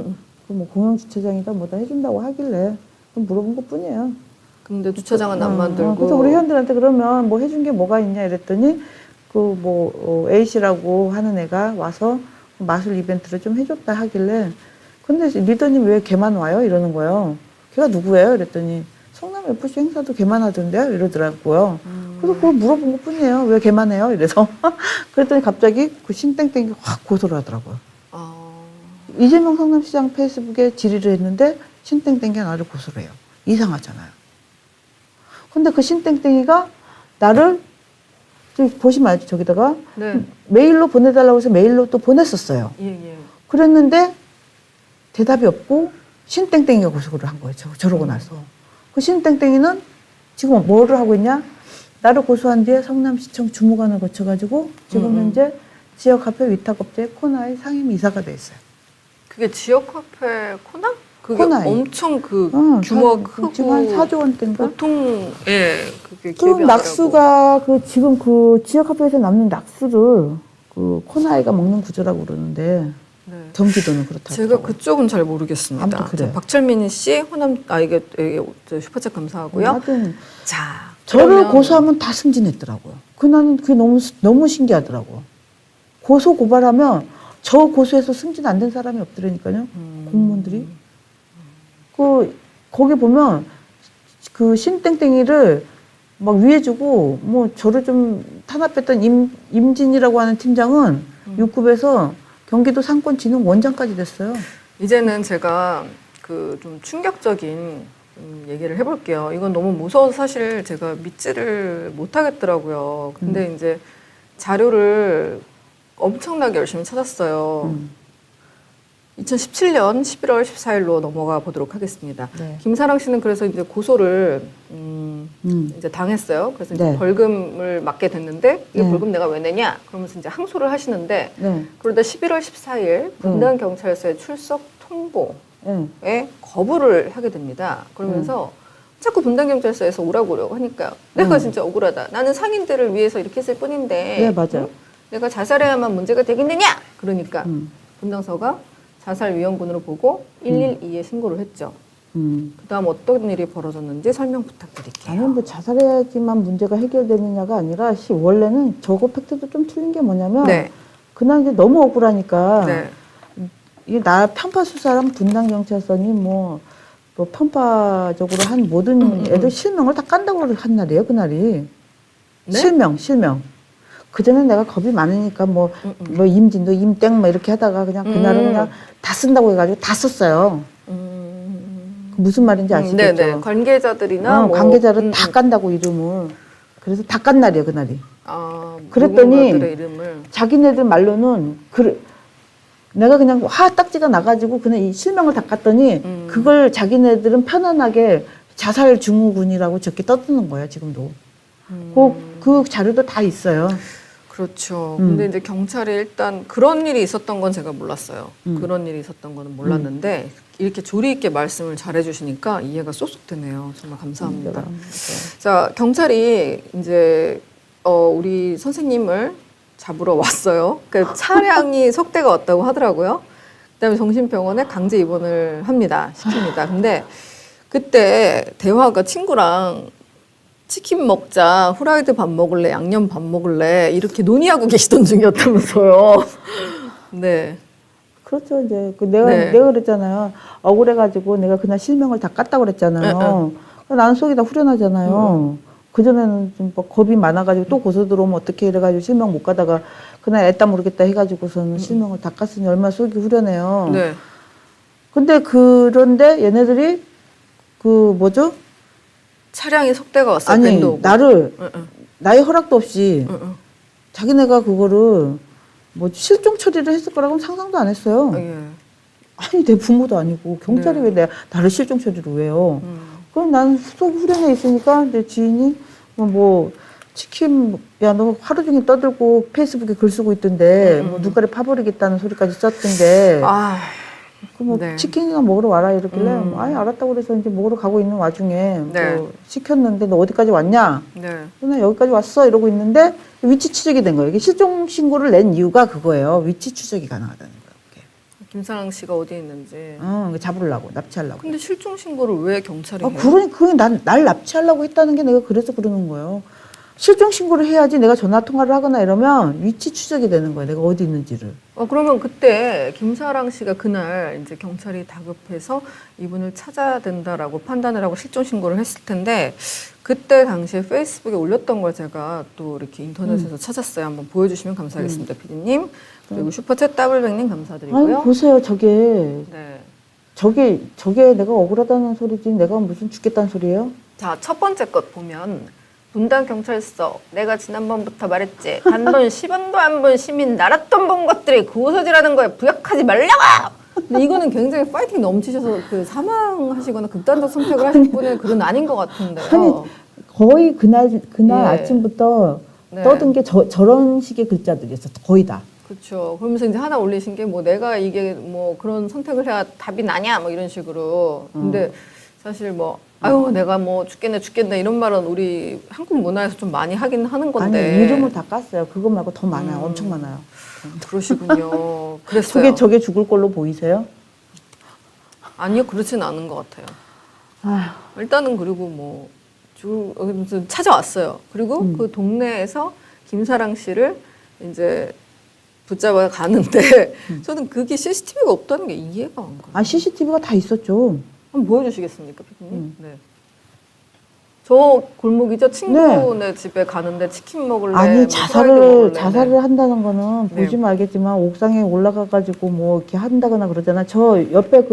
Speaker 3: 그뭐 공영주차장이다 뭐다 해준다고 하길래 그럼 물어본 것 뿐이에요.
Speaker 2: 근데 주차장은 안 만들고.
Speaker 3: 그래서 우리 회원들한테 그러면 뭐 해준 게 뭐가 있냐 이랬더니 그 뭐 A 씨라고 하는 애가 와서 마술 이벤트를 좀 해줬다 하길래 근데 리더님 왜 걔만 와요? 이러는 거예요. 걔가 누구예요? 이랬더니 성남 FC 행사도 걔만 하던데요? 이러더라고요. 그래서 그걸 물어본 것 뿐이에요. 왜 걔만 해요? 이래서 그랬더니 갑자기 그 신땡땡이 확 고소를 하더라고요. 이재명 성남시장 페이스북에 질의를 했는데 신땡땡이가 나를 고소를 해요. 이상하잖아요. 근데 그 신땡땡이가 나를 저기 보시면 알죠? 저기다가
Speaker 2: 네.
Speaker 3: 메일로 보내달라고 해서 메일로 또 보냈었어요.
Speaker 2: 예.
Speaker 3: 그랬는데 대답이 없고 신땡땡이가 고소를 한 거예요. 저러고 나서. 그 신땡땡이는 지금 뭐를 하고 있냐? 나를 고소한 뒤에 성남시청 주무관을 거쳐가지고 지금 현재 지역화폐 위탁업체 코나의 상임이사가 돼 있어요.
Speaker 2: 그게 지역화폐 코나? 그게
Speaker 3: 코나이.
Speaker 2: 엄청 그 규모가 크고
Speaker 3: 지금 한 4조 원대인가?
Speaker 2: 보통 그게
Speaker 3: 그
Speaker 2: 기업이 안
Speaker 3: 낙수가 그 지금 그 지역화폐에서 남는 낙수를 그 코나이가 먹는 구조라고 그러는데
Speaker 2: 네.
Speaker 3: 경기도는 그렇다고.
Speaker 2: 제가 그쪽은 잘 모르겠습니다.
Speaker 3: 아무튼 그래요.
Speaker 2: 자, 박철민 씨 호남 이게 슈퍼챗 감사하고요.
Speaker 3: 하여튼
Speaker 2: 자,
Speaker 3: 저를
Speaker 2: 그러면
Speaker 3: 고소하면 다 승진했더라고요. 나는 그게 너무 신기하더라고요. 고소 고발하면 저 고소해서 승진 안 된 사람이 없더라니까요. 공무원들이. 거기 보면 그 신땡땡이를 막 위해주고 뭐 저를 좀 탄압했던 임진이라고 하는 팀장은 6급에서 경기도 상권진흥원장까지 됐어요.
Speaker 2: 이제는 제가 그 좀 충격적인 얘기를 해볼게요. 이건 너무 무서워서 사실 제가 믿지를 못하겠더라고요. 근데 이제 자료를 엄청나게 열심히 찾았어요. 2017년 11월 14일로 넘어가 보도록 하겠습니다.
Speaker 3: 네.
Speaker 2: 김사랑 씨는 그래서 이제 고소를 이제 당했어요. 그래서 이제
Speaker 3: 네.
Speaker 2: 벌금을 맞게 됐는데 이
Speaker 3: 네.
Speaker 2: 벌금 내가 왜 내냐? 그러면서 이제 항소를 하시는데
Speaker 3: 네.
Speaker 2: 그러다 11월 14일 분당 경찰서에 출석 통보에
Speaker 3: 네.
Speaker 2: 거부를 하게 됩니다. 그러면서 자꾸 분당 경찰서에서 오라고 하니까요. 내가 진짜 억울하다. 나는 상인들을 위해서 이렇게 했을 뿐인데
Speaker 3: 네, 맞아요.
Speaker 2: 내가 자살해야만 문제가 되겠느냐? 그러니까 분당서가 자살위험군으로 보고 112에 신고를 했죠. 그다음 어떤 일이 벌어졌는지 설명 부탁드릴게요.
Speaker 3: 아니 뭐 자살해야지만 문제가 해결되느냐가 아니라 원래는 저거 팩트도 좀 틀린 게 뭐냐면
Speaker 2: 네.
Speaker 3: 그날 이제 너무 억울하니까
Speaker 2: 네.
Speaker 3: 이게 나 편파 수사랑 분당 경찰서니 뭐 편파적으로 한 모든 애들 실명을 다 깐다고 한 날이에요 그날이.
Speaker 2: 네?
Speaker 3: 실명. 그 전에 내가 겁이 많으니까 뭐 임진도 임땡 뭐 이렇게 하다가 그냥 그날은 그냥 다 쓴다고 해가지고 다 썼어요. 무슨 말인지 아시겠죠?
Speaker 2: 네네. 관계자들이나 뭐,
Speaker 3: 관계자를 다 깐다고 이름을. 그래서 다 깐 날이에요 그날이.
Speaker 2: 그랬더니
Speaker 3: 그랬더니
Speaker 2: 이름을.
Speaker 3: 자기네들 말로는 내가 그냥 화딱지가 나가지고 그냥 이 실명을 다 깠더니 그걸 자기네들은 편안하게 자살 증후군이라고 적게 떠드는 거예요 지금도. 그 자료도 다 있어요.
Speaker 2: 그렇죠. 근데 이제 경찰이 일단 그런 일이 있었던 건 제가 몰랐어요. 그런 일이 있었던 거는 몰랐는데 이렇게 조리 있게 말씀을 잘해주시니까 이해가 쏙쏙 되네요. 정말 감사합니다. 자, 경찰이 이제 우리 선생님을 잡으러 왔어요. 그 차량이 석대가 왔다고 하더라고요. 그다음에 정신병원에 강제 입원을 시킵니다. 근데 그때 대화가 친구랑 치킨 먹자, 후라이드 밥 먹을래, 양념 밥 먹을래 이렇게 논의하고 계시던 중이었다면서요. 네.
Speaker 3: 그렇죠. 이제 내가 그랬잖아요. 억울해가지고 내가 그날 실명을 다 깠다고 그랬잖아요. 나는 속이 다 후련하잖아요. 그전에는 좀 겁이 많아가지고 또 고소 들어오면 어떻게 이래가지고 실명 못 가다가 그날 애따 모르겠다 해가지고서는 실명을 다 깠으니 얼마나 속이 후련해요.
Speaker 2: 네.
Speaker 3: 근데 그런데 얘네들이
Speaker 2: 차량이 석대가 왔어요.
Speaker 3: 아니
Speaker 2: 밴도 오고.
Speaker 3: 나의 허락도 없이 자기네가 그거를 뭐 실종 처리를 했을 거라고는 상상도 안 했어요.
Speaker 2: 예.
Speaker 3: 아니 내 부모도 아니고 경찰이 왜 나를 실종 처리를 왜요? 그럼 난 속 후련해 있으니까 내 지인이 뭐 치킨 야 너 하루 종일 떠들고 페이스북에 글 쓰고 있던데 뭐 눈가리 파버리겠다는 소리까지 썼던데 뭐
Speaker 2: 네.
Speaker 3: 치킨이나 먹으러 와라 이러길래 아니 알았다고 그래서 이제 먹으러 가고 있는 와중에
Speaker 2: 네.
Speaker 3: 또 시켰는데 너 어디까지 왔냐?
Speaker 2: 네.
Speaker 3: 나 여기까지 왔어 이러고 있는데 위치 추적이 된 거예요. 이게 실종 신고를 낸 이유가 그거예요. 위치 추적이 가능하다는 거예요.
Speaker 2: 김사랑 씨가 어디에 있는지.
Speaker 3: 잡으려고 납치하려고.
Speaker 2: 근데 실종 신고를 왜 경찰이 해요?
Speaker 3: 그게 날 납치하려고 했다는 게 내가 그래서 그러는 거예요. 실종 신고를 해야지 내가 전화 통화를 하거나 이러면 위치 추적이 되는 거예요. 내가 어디 있는지를.
Speaker 2: 그러면 그때 김사랑 씨가 그날 이제 경찰이 다급해서 이분을 찾아야 된다라고 판단을 하고 실종 신고를 했을 텐데 그때 당시에 페이스북에 올렸던 걸 제가 또 이렇게 인터넷에서 찾았어요. 한번 보여주시면 감사하겠습니다, 피디님. 그리고 슈퍼챗 더블백님 감사드리고요.
Speaker 3: 아니 보세요, 저게
Speaker 2: 네.
Speaker 3: 저게 내가 억울하다는 소리지 내가 무슨 죽겠다는 소리예요?
Speaker 2: 자, 첫 번째 것 보면 분당 경찰서 내가 지난번부터 말했지 단돈 10원도 안 본 시민 나랏돈 본 것들이 고소질하는 거에 부역하지 말라고! 근데 이거는 굉장히 파이팅 넘치셔서 사망하시거나 극단적 선택을 하실 분은 글은 아닌 것 같은데요.
Speaker 3: 아니 거의 그날
Speaker 2: 예.
Speaker 3: 아침부터
Speaker 2: 네.
Speaker 3: 떠든 게 저런 식의 글자들이었어. 거의 다.
Speaker 2: 그렇죠. 그러면서 이제 하나 올리신 게 뭐 내가 이게 뭐 그런 선택을 해야 답이 나냐 뭐 이런 식으로. 근데 사실 뭐 아유 내가 뭐 죽겠네 이런 말은 우리 한국 문화에서 좀 많이 하긴 하는 건데.
Speaker 3: 아니 이름을 다 깠어요. 그거 말고 더 많아요. 엄청 많아요.
Speaker 2: 그러시군요. 그랬어요.
Speaker 3: 저게 죽을 걸로 보이세요?
Speaker 2: 아니요, 그렇지는 않은 것 같아요.
Speaker 3: 아휴.
Speaker 2: 일단은 그리고 뭐 찾아왔어요. 그리고 그 동네에서 김사랑 씨를 이제 붙잡아 가는데 저는 그게 CCTV가 없다는 게 이해가 안 가요.
Speaker 3: CCTV가 다 있었죠.
Speaker 2: 한번 보여주시겠습니까, 피디님? 네. 저 골목이죠. 친구네 집에 가는데 치킨 먹을래.
Speaker 3: 아니
Speaker 2: 뭐 후라이드 먹을래.
Speaker 3: 자살을 한다는 거는
Speaker 2: 네.
Speaker 3: 보시면 알겠지만 옥상에 올라가가지고 뭐 이렇게 한다거나 그러잖아. 저 옆에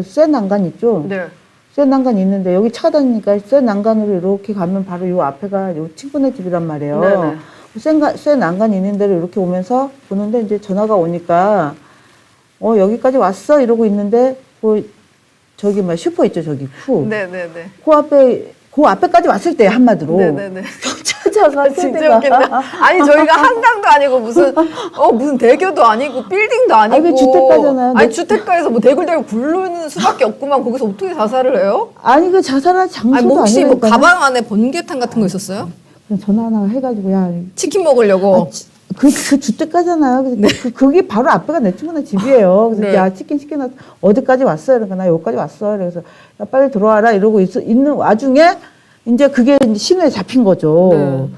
Speaker 3: 쇠 난간 있죠.
Speaker 2: 네.
Speaker 3: 쇠 난간 있는데 여기 차가 다니니까 쇠 난간으로 이렇게 가면 바로 요 앞에가 요 친구네 집이란 말이에요.
Speaker 2: 네네.
Speaker 3: 쇠 난간 있는 데로 이렇게 오면서 보는데 이제 전화가 오니까 여기까지 왔어 이러고 있는데 저기 슈퍼 있죠 저기 후.
Speaker 2: 네네네.
Speaker 3: 그 앞에까지 왔을 때 한마디로
Speaker 2: 네네네.
Speaker 3: 경찰차가
Speaker 2: 진짜
Speaker 3: 세대가
Speaker 2: 웃긴다. 아니 저희가 한강도 아니고 무슨 대교도 아니고 빌딩도 아니고.
Speaker 3: 아니, 그 주택가잖아요.
Speaker 2: 아니 주택가에서 뭐 대굴대굴 굴르는 수밖에 없구만. 거기서 어떻게 자살을 해요?
Speaker 3: 아니 그 자살한 장소도
Speaker 2: 아니 뭐 혹시 뭐
Speaker 3: 아니라니까요.
Speaker 2: 가방 안에 번개탄 같은 거 있었어요?
Speaker 3: 그냥 전화 하나 해가지고 야
Speaker 2: 치킨 먹으려고.
Speaker 3: 그 주택가잖아요. 그래서 거기 바로 앞에가 내 친구네 집이에요. 그래서
Speaker 2: 네.
Speaker 3: 야 치킨 시켜놨 어디까지 왔어요? 그러니까 나 여기까지 왔어. 그래서 야 빨리 들어와라 이러고 있는 와중에 이제 그게 이제 신호에 잡힌 거죠.
Speaker 2: 네.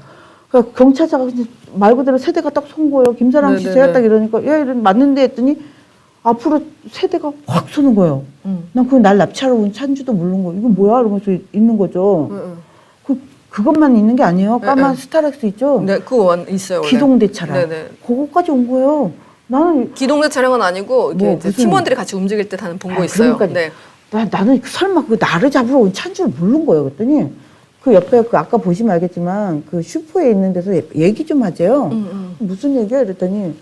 Speaker 3: 그러니까 경찰차가 말 그대로 세대가 딱 선 거예요. 김사랑
Speaker 2: 네,
Speaker 3: 씨
Speaker 2: 네,
Speaker 3: 제가
Speaker 2: 네.
Speaker 3: 딱 이러니까 야 이런 맞는데 했더니 앞으로 세대가 확 쏘는 거예요. 난 그걸 날 납치하러 온 차인지도 모르는 거. 이건 뭐야? 이러면서 있는 거죠. 그것만 있는 게 아니에요. 까만 스타렉스 있죠?
Speaker 2: 네, 그거 있어요. 원래.
Speaker 3: 기동대 차량.
Speaker 2: 네네.
Speaker 3: 그거까지 온 거예요. 나는
Speaker 2: 기동대 차량은 아니고 이게
Speaker 3: 뭐
Speaker 2: 이제
Speaker 3: 무슨-
Speaker 2: 팀원들이 같이 움직일 때 다는 본 거 있어요.
Speaker 3: 그러니까
Speaker 2: 네.
Speaker 3: 나는 설마 그 나를 잡으러 온 차인 줄 모르는 거예요. 그랬더니 그 옆에 그 아까 보시면 알겠지만 그 슈퍼에 있는 데서 얘기 좀 하재요. 무슨 얘기야? 이랬더니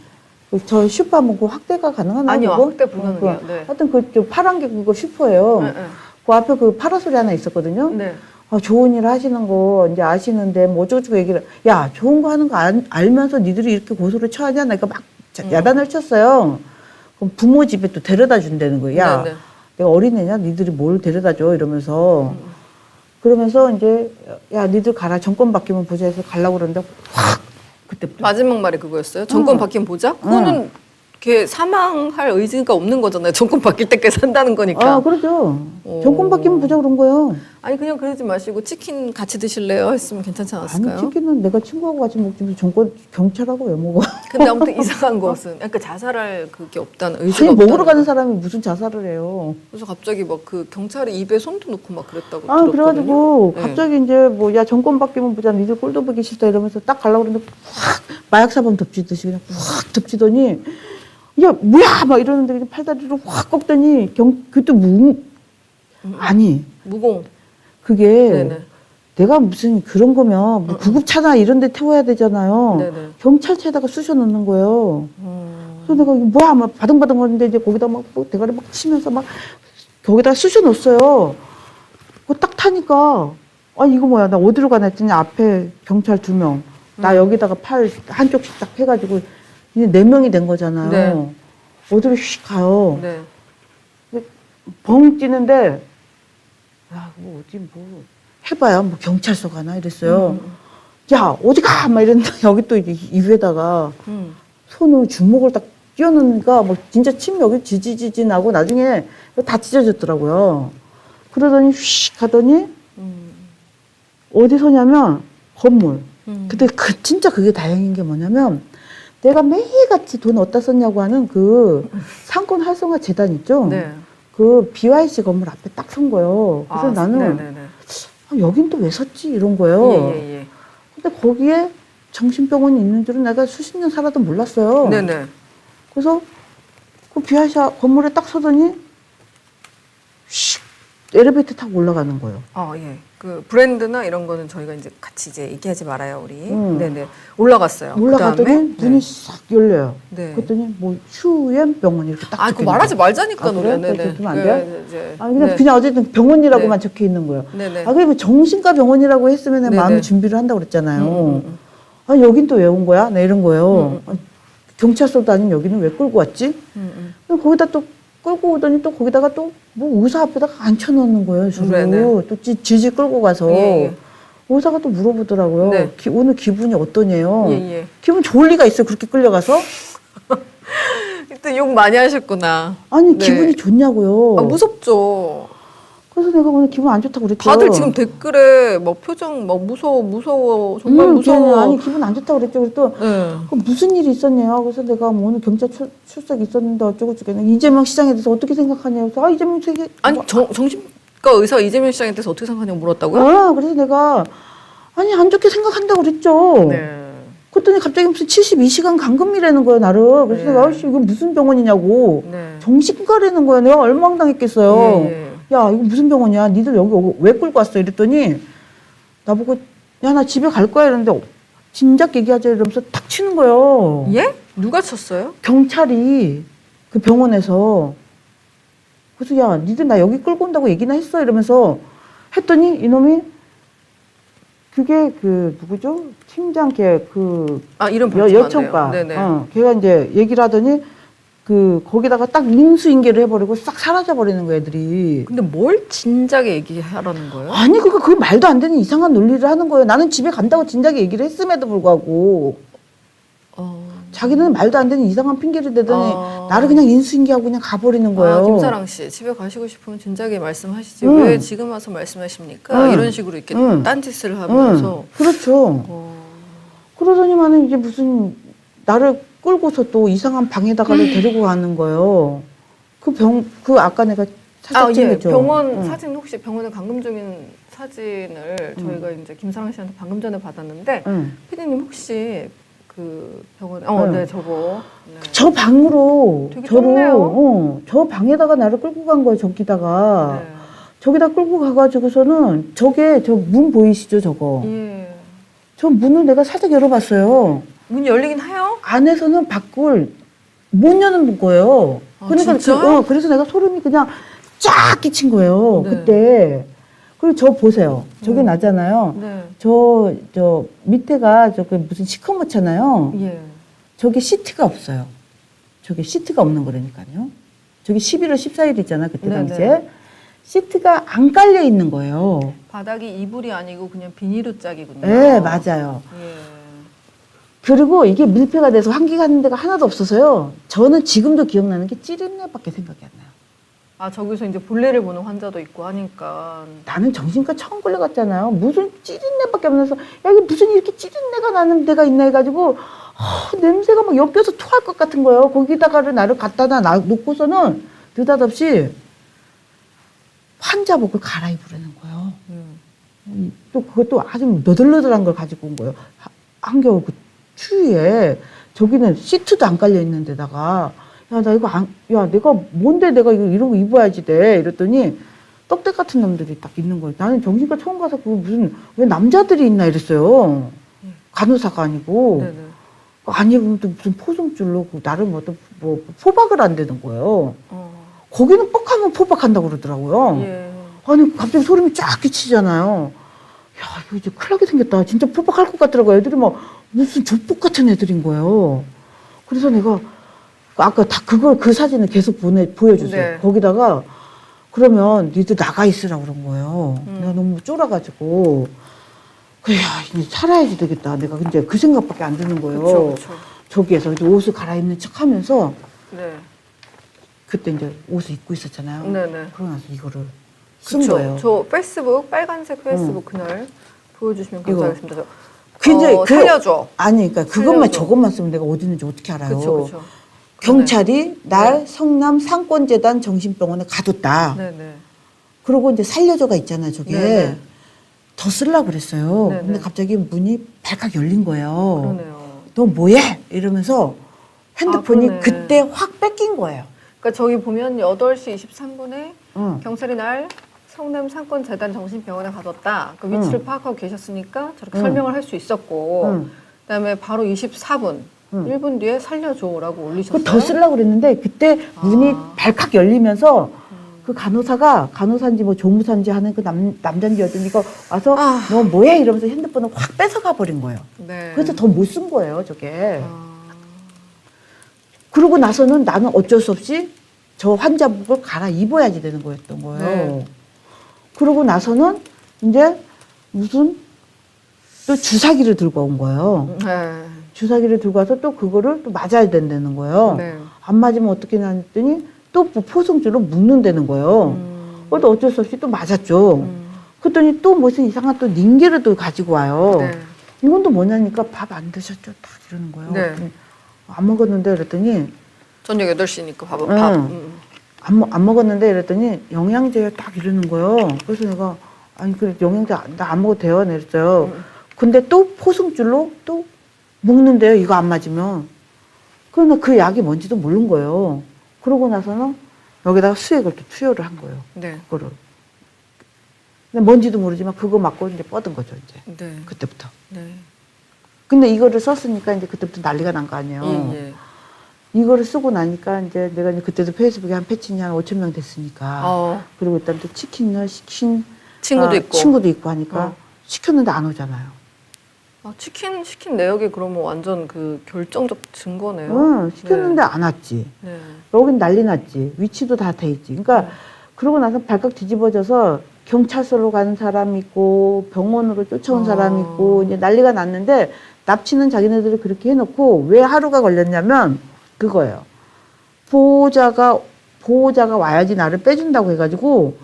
Speaker 3: 저 슈퍼 한번 그 확대가 가능하나?
Speaker 2: 아니요,
Speaker 3: 그거?
Speaker 2: 확대 불가능해요. 네.
Speaker 3: 하여튼 그 파란 게 그거 슈퍼예요.
Speaker 2: 네, 네.
Speaker 3: 그 앞에 그 파라솔이 하나 있었거든요.
Speaker 2: 네.
Speaker 3: 좋은 일 하시는 거 이제 아시는데 뭐 어쩌고저쩌고 얘기를 야 좋은 거 하는 거 알면서 니들이 이렇게 고소를 쳐하냐 내가 막 야단을 쳤어요. 그럼 부모 집에 또 데려다 준다는 거예요. 야
Speaker 2: 네, 네.
Speaker 3: 내가 어린애냐 니들이 뭘 데려다 줘 이러면서 그러면서 이제 야 니들 가라 정권 바뀌면 보자 해서 가려고 그러는데 확 그때부터
Speaker 2: 마지막 말이 그거였어요. 정권 바뀌면 보자. 그거는 걔 사망할 의지가 없는 거잖아요. 정권 바뀔 때까지 산다는 거니까.
Speaker 3: 그러죠.
Speaker 2: 오.
Speaker 3: 정권 바뀌면 보자 그런 거예요.
Speaker 2: 아니 그냥 그러지 마시고 치킨 같이 드실래요? 했으면 괜찮지 않았을까요?
Speaker 3: 아니 치킨은 내가 친구하고 같이 먹지 정권 경찰하고 왜 먹어?
Speaker 2: 근데 아무튼 이상한 것은 약간 자살할 그게 없다는 의지가
Speaker 3: 아니
Speaker 2: 없다는
Speaker 3: 먹으러 가는
Speaker 2: 거.
Speaker 3: 사람이 무슨 자살을 해요?
Speaker 2: 그래서 갑자기 막 그 경찰이 입에 손도 넣고 막 그랬다고
Speaker 3: 아,
Speaker 2: 들었거든요.
Speaker 3: 그래가지고
Speaker 2: 네.
Speaker 3: 갑자기 이제 뭐 야 정권 바뀌면 보자 니들 꼴도 보기 싫다 이러면서 딱 가려고 그러는데 확 마약 사범 덮치듯이 그냥 확 덮치더니 야 뭐야 막 이러는데 그냥 팔다리를 확 꺾더니 그때 아니
Speaker 2: 무공.
Speaker 3: 그게
Speaker 2: 네네.
Speaker 3: 내가 무슨 그런 거면 뭐 구급차나 이런 데 태워야 되잖아요.
Speaker 2: 네네.
Speaker 3: 경찰차에다가 쑤셔 넣는 거예요. 그래서 내가 이게 뭐야 막 바등바등 하는데 이제 거기다 막 대가리 막 치면서 막 거기다가 쑤셔 넣었어요. 그거 딱 타니까 이거 뭐야 나 어디로 가나 했더니 앞에 경찰 2명 나 여기다가 팔 한쪽씩 딱 해가지고 이제 4명이 된 거잖아요.
Speaker 2: 네.
Speaker 3: 어디로 휙 가요.
Speaker 2: 네.
Speaker 3: 벙 뛰는데 야 뭐 어디 뭐 해봐야 뭐 경찰서 가나 이랬어요. 야 어디 가 막 이랬는데 여기 또 이제 이 위에다가 손으로 주먹을 딱 쥐어넣으니까 뭐 진짜 침 여기 지지지지 나고 나중에 다 찢어졌더라고요. 그러더니 휙 가더니 어디서냐면 건물. 근데 진짜 그게 다행인 게 뭐냐면 내가 매일같이 돈 어디다 썼냐고 하는 그 상권 활성화 재단 있죠.
Speaker 2: 네.
Speaker 3: 그 BYC 건물 앞에 딱 선 거예요. 그래서 나는
Speaker 2: 네네네.
Speaker 3: 여긴 또 왜 섰지 이런 거예요.
Speaker 2: 예.
Speaker 3: 근데 거기에 정신병원이 있는 줄은 내가 수십 년 살아도 몰랐어요.
Speaker 2: 네네.
Speaker 3: 그래서 그 BYC 건물에 딱 서더니 슉 엘리베이터 타고 올라가는 거예요.
Speaker 2: 예. 그 브랜드나 이런 거는 저희가 이제 같이 이제 얘기하지 말아요, 우리. 네네. 올라갔어요.
Speaker 3: 올라가더니
Speaker 2: 그다음에?
Speaker 3: 문이 싹 열려요.
Speaker 2: 네.
Speaker 3: 그랬더니 뭐 휴엠 병원 이렇게 딱
Speaker 2: 그거
Speaker 3: 적혀
Speaker 2: 말하지
Speaker 3: 있는 거예요.
Speaker 2: 말자니까,
Speaker 3: 그래요?
Speaker 2: 네네.
Speaker 3: 그렇게 하면 안 돼요?
Speaker 2: 네, 이제.
Speaker 3: 그냥,
Speaker 2: 네.
Speaker 3: 그냥 어쨌든 병원이라고만 적혀 있는 거예요.
Speaker 2: 네네.
Speaker 3: 그리고 정신과 병원이라고 했으면
Speaker 2: 네네.
Speaker 3: 마음의 준비를 한다고 그랬잖아요. 여긴 또 왜 온 거야? 나 이런 거예요. 경찰서도 아닌 여기는 왜 끌고 왔지? 그럼 거기다 또 끌고 오더니 또 거기다가 또 뭐 의사 앞에다가 앉혀놓는 거예요. 주로.
Speaker 2: 네네.
Speaker 3: 또 지지 끌고 가서.
Speaker 2: 예.
Speaker 3: 의사가 또 물어보더라고요.
Speaker 2: 네.
Speaker 3: 오늘 기분이 어떠냐요?
Speaker 2: 예.
Speaker 3: 기분 좋을 리가 있어요. 그렇게 끌려가서?
Speaker 2: 또 욕 많이 하셨구나.
Speaker 3: 아니
Speaker 2: 네.
Speaker 3: 기분이 좋냐고요.
Speaker 2: 무섭죠.
Speaker 3: 그래서 내가 오늘 기분 안 좋다고 그랬죠.
Speaker 2: 다들 지금 댓글에 막 표정 막 무서워. 정말 무서워.
Speaker 3: 아니 기분 안 좋다고 그랬죠. 그랬더니
Speaker 2: 네.
Speaker 3: 무슨 일이 있었냐요? 그래서 내가 뭐 오늘 경찰 출석 있었는데 어쩌고저쩌고 이재명 시장에 대해서 어떻게 생각하냐고. 그래서 이재명 시장이
Speaker 2: 아니 정신과 의사 이재명 시장에 대해서 어떻게 생각하냐고 물었다고요?
Speaker 3: 그래서 내가 안 좋게 생각한다고 그랬죠.
Speaker 2: 네.
Speaker 3: 그랬더니 갑자기 무슨 72시간 감금이라는 거예요, 나를. 그래서
Speaker 2: 네.
Speaker 3: 내가 이건 무슨 병원이냐고.
Speaker 2: 네.
Speaker 3: 정신과라는 거야. 내가 얼망당했겠어요.
Speaker 2: 예.
Speaker 3: 야, 이거 무슨 병원이야? 니들 여기 왜 끌고 왔어? 이랬더니 나보고 야, 나 집에 갈 거야 이러는데 진작 얘기하자 이러면서 탁 치는 거예요.
Speaker 2: 예? 누가 쳤어요?
Speaker 3: 경찰이 그 병원에서. 그래서 야, 니들 나 여기 끌고 온다고 얘기나 했어? 이러면서 했더니 이놈이 그게 그 누구죠? 팀장 걔 그
Speaker 2: 이름
Speaker 3: 여청과.
Speaker 2: 네네.
Speaker 3: 걔가 이제 얘기를 하더니 그 거기다가 딱 인수인계를 해버리고 싹 사라져 버리는 거야 애들이.
Speaker 2: 근데 뭘 진작에 얘기하라는 거예요?
Speaker 3: 아니 그러니까 그게 말도 안 되는 이상한 논리를 하는 거예요. 나는 집에 간다고 진작에 얘기를 했음에도 불구하고 자기는 말도 안 되는 이상한 핑계를 대더니 나를 그냥 인수인계하고 그냥 가버리는 거예요.
Speaker 2: 김사랑 씨 집에 가시고 싶으면 진작에 말씀하시지
Speaker 3: 응.
Speaker 2: 왜 지금 와서 말씀하십니까?
Speaker 3: 응.
Speaker 2: 이런 식으로 이렇게
Speaker 3: 응.
Speaker 2: 딴짓을 하면서
Speaker 3: 그렇죠. 그러더니만은 이제 무슨 나를 끌고서 또 이상한 방에다가를 데리고 가는 거예요. 그 아까 내가 사진 찍었죠.
Speaker 2: 병원 사진 혹시 병원에 감금 중인 사진을 저희가 이제 김사랑 씨한테 방금 전에 받았는데 피디님 혹시 그 병원에 네 저거 네.
Speaker 3: 저 방으로
Speaker 2: 되게 좁네요.
Speaker 3: 저 방에다가 나를 끌고 간 거예요. 저기다가
Speaker 2: 네.
Speaker 3: 저기다 끌고 가가지고서는 저게 저 문 보이시죠 저거
Speaker 2: 예.
Speaker 3: 저 문을 내가 살짝 열어봤어요.
Speaker 2: 문이 열리긴 해요?
Speaker 3: 안에서는 밖을 못 여는 거예요. 그러니까
Speaker 2: 진짜?
Speaker 3: 그래서 내가 소름이 그냥 쫙 끼친 거예요.
Speaker 2: 네.
Speaker 3: 그때. 그리고 저 보세요. 저게 나잖아요.
Speaker 2: 네.
Speaker 3: 저 밑에가 저기 무슨 시커멓잖아요.
Speaker 2: 예.
Speaker 3: 저게 시트가 없어요. 저게 시트가 없는 거라니까요. 저기 11월 14일이잖아. 그때
Speaker 2: 네네.
Speaker 3: 당시에. 시트가 안 깔려 있는 거예요.
Speaker 2: 바닥이 이불이 아니고 그냥 비닐로 짝이군요.
Speaker 3: 네, 맞아요.
Speaker 2: 예.
Speaker 3: 그리고 이게 밀폐가 돼서 환기가 하는 데가 하나도 없어서요. 저는 지금도 기억나는 게 찌릿내밖에 생각이 안 나요.
Speaker 2: 저기서 이제 볼일을 보는 환자도 있고 하니까.
Speaker 3: 나는 정신과 처음 걸려갔잖아요. 무슨 찌릿내밖에 없면서 야 이게 무슨 이렇게 찌릿내가 나는 데가 있나 해가지고 냄새가 막 엮여서 토할 것 같은 거예요. 거기다가를 나를 갖다다 놓고서는 느닷없이 환자복을 갈아입으라는 거예요. 또 그것도 아주 너덜너덜한 걸 가지고 온 거예요. 한겨울 그 추위에 저기는 시트도 안 깔려 있는 데다가 야 나 이거 내가 뭔데 내가 이런 거 입어야지 돼 이랬더니 떡대 같은 놈들이 딱 있는 거예요. 나는 정신과 처음 가서 그 무슨 왜 남자들이 있나 이랬어요. 간호사가 아니고
Speaker 2: 네네.
Speaker 3: 아니면 또 무슨 포승줄로 나를 뭐 포박을 안 되는 거예요. 거기는 뻑하면 포박한다고 그러더라고요.
Speaker 2: 예.
Speaker 3: 아니 갑자기 소름이 쫙 끼치잖아요. 야 이거 이제 큰일 나게 생겼다. 진짜 포박할 것 같더라고요. 애들이 막 무슨 족복 같은 애들인 거예요. 그래서 내가 아까 다 그 사진을 계속 보여주세요.
Speaker 2: 네.
Speaker 3: 거기다가 그러면 니들 나가 있으라 그런 거예요. 내가 너무 쫄아가지고 그래 이제 살아야지 되겠다. 내가 이제 그 생각밖에 안 드는 거예요.
Speaker 2: 그쵸.
Speaker 3: 저기에서 이제 옷을 갈아입는 척하면서
Speaker 2: 네.
Speaker 3: 그때 이제 옷을 입고 있었잖아요.
Speaker 2: 네네.
Speaker 3: 그러고 나서 이거를 쓴
Speaker 2: 그쵸.
Speaker 3: 거예요.
Speaker 2: 저 페이스북 빨간색 페이스북 그날 보여주시면 감사하겠습니다. 살려줘.
Speaker 3: 아니 그러니까 그것만
Speaker 2: 살려줘.
Speaker 3: 저것만 쓰면 내가 어디 있는지 어떻게 알아요.
Speaker 2: 그쵸.
Speaker 3: 경찰이 날 성남 상권재단 정신병원에 가뒀다.
Speaker 2: 네네.
Speaker 3: 그러고 이제 살려줘가 있잖아요. 저게
Speaker 2: 네네.
Speaker 3: 더 쓰려고 그랬어요.
Speaker 2: 네네.
Speaker 3: 근데 갑자기 문이 발칵 열린 거예요.
Speaker 2: 그러네요.
Speaker 3: 너 뭐해? 이러면서 핸드폰이
Speaker 2: 그러네.
Speaker 3: 그때 확 뺏긴 거예요.
Speaker 2: 그러니까 저기 보면 8시 23분에
Speaker 3: 응.
Speaker 2: 경찰이 날 성남 상권재단 정신병원에 가뒀다. 그 위치를 파악하고 계셨으니까 저렇게 설명을 할 수 있었고 그다음에 바로 24분 1분 뒤에 살려줘라고 올리셨어요.
Speaker 3: 더 쓰려고 그랬는데 그때 문이 발칵 열리면서 그 간호사인지 뭐 조무사인지 하는 그 남자인지 여든지가 와서 너 뭐해? 이러면서 핸드폰을 확 뺏어가 버린 거예요.
Speaker 2: 네.
Speaker 3: 그래서 더 못 쓴 거예요, 저게. 그러고 나서는 나는 어쩔 수 없이 저 환자복을 갈아입어야지 되는 거였던 거예요.
Speaker 2: 네.
Speaker 3: 그러고 나서는 이제 무슨 또 주사기를 들고 온 거예요.
Speaker 2: 네.
Speaker 3: 주사기를 들고 와서 또 그거를 또 맞아야 된다는 거예요.
Speaker 2: 네.
Speaker 3: 안 맞으면 어떻게 하냐 했더니 또 포승줄로 묶는다는 거예요. 그것도 어쩔 수 없이 또 맞았죠. 그랬더니 또 무슨 이상한 또 닌게를 또 가지고 와요.
Speaker 2: 네.
Speaker 3: 이건 또 뭐냐니까 밥 안 드셨죠? 딱 이러는 거예요.
Speaker 2: 네.
Speaker 3: 그랬더니 안 먹었는데 그랬더니
Speaker 2: 저녁 8시니까 밥은
Speaker 3: 응.
Speaker 2: 밥.
Speaker 3: 안 먹었는데 이랬더니 영양제야 딱 이러는 거예요. 그래서 내가 아니 그래 영양제 나 안 먹어도 돼요. 이랬어요. 근데 또 포승줄로 또 묶는데요. 이거 안 맞으면. 그러나 그 약이 뭔지도 모르는 거예요. 그러고 나서는 여기다가 수액을 또 투여를 한 거예요.
Speaker 2: 네.
Speaker 3: 그거를. 근데 뭔지도 모르지만 그거 맞고 이제 뻗은 거죠. 이제
Speaker 2: 네.
Speaker 3: 그때부터.
Speaker 2: 네.
Speaker 3: 근데 이거를 썼으니까 이제 그때부터 난리가 난 거 아니에요.
Speaker 2: 예.
Speaker 3: 이거를 쓰고 나니까 이제 내가 이제 그때도 페이스북에 한 패친이 한 5천 명 됐으니까. 그리고 일단 또 치킨을 시킨 친구도 있고 하니까 시켰는데 안 오잖아요.
Speaker 2: 치킨 시킨 내역이 그러면 완전 그 결정적 증거네요.
Speaker 3: 응, 시켰는데 안 왔지.
Speaker 2: 네.
Speaker 3: 여긴 난리 났지. 위치도 다 돼 있지. 그러니까 그러고 나서 발칵 뒤집어져서 경찰서로 가는 사람 있고 병원으로 쫓아온 사람 있고 이제 난리가 났는데 납치는 자기네들이 그렇게 해놓고 왜 하루가 걸렸냐면 그거예요. 보호자가 와야지 나를 빼준다고 해가지고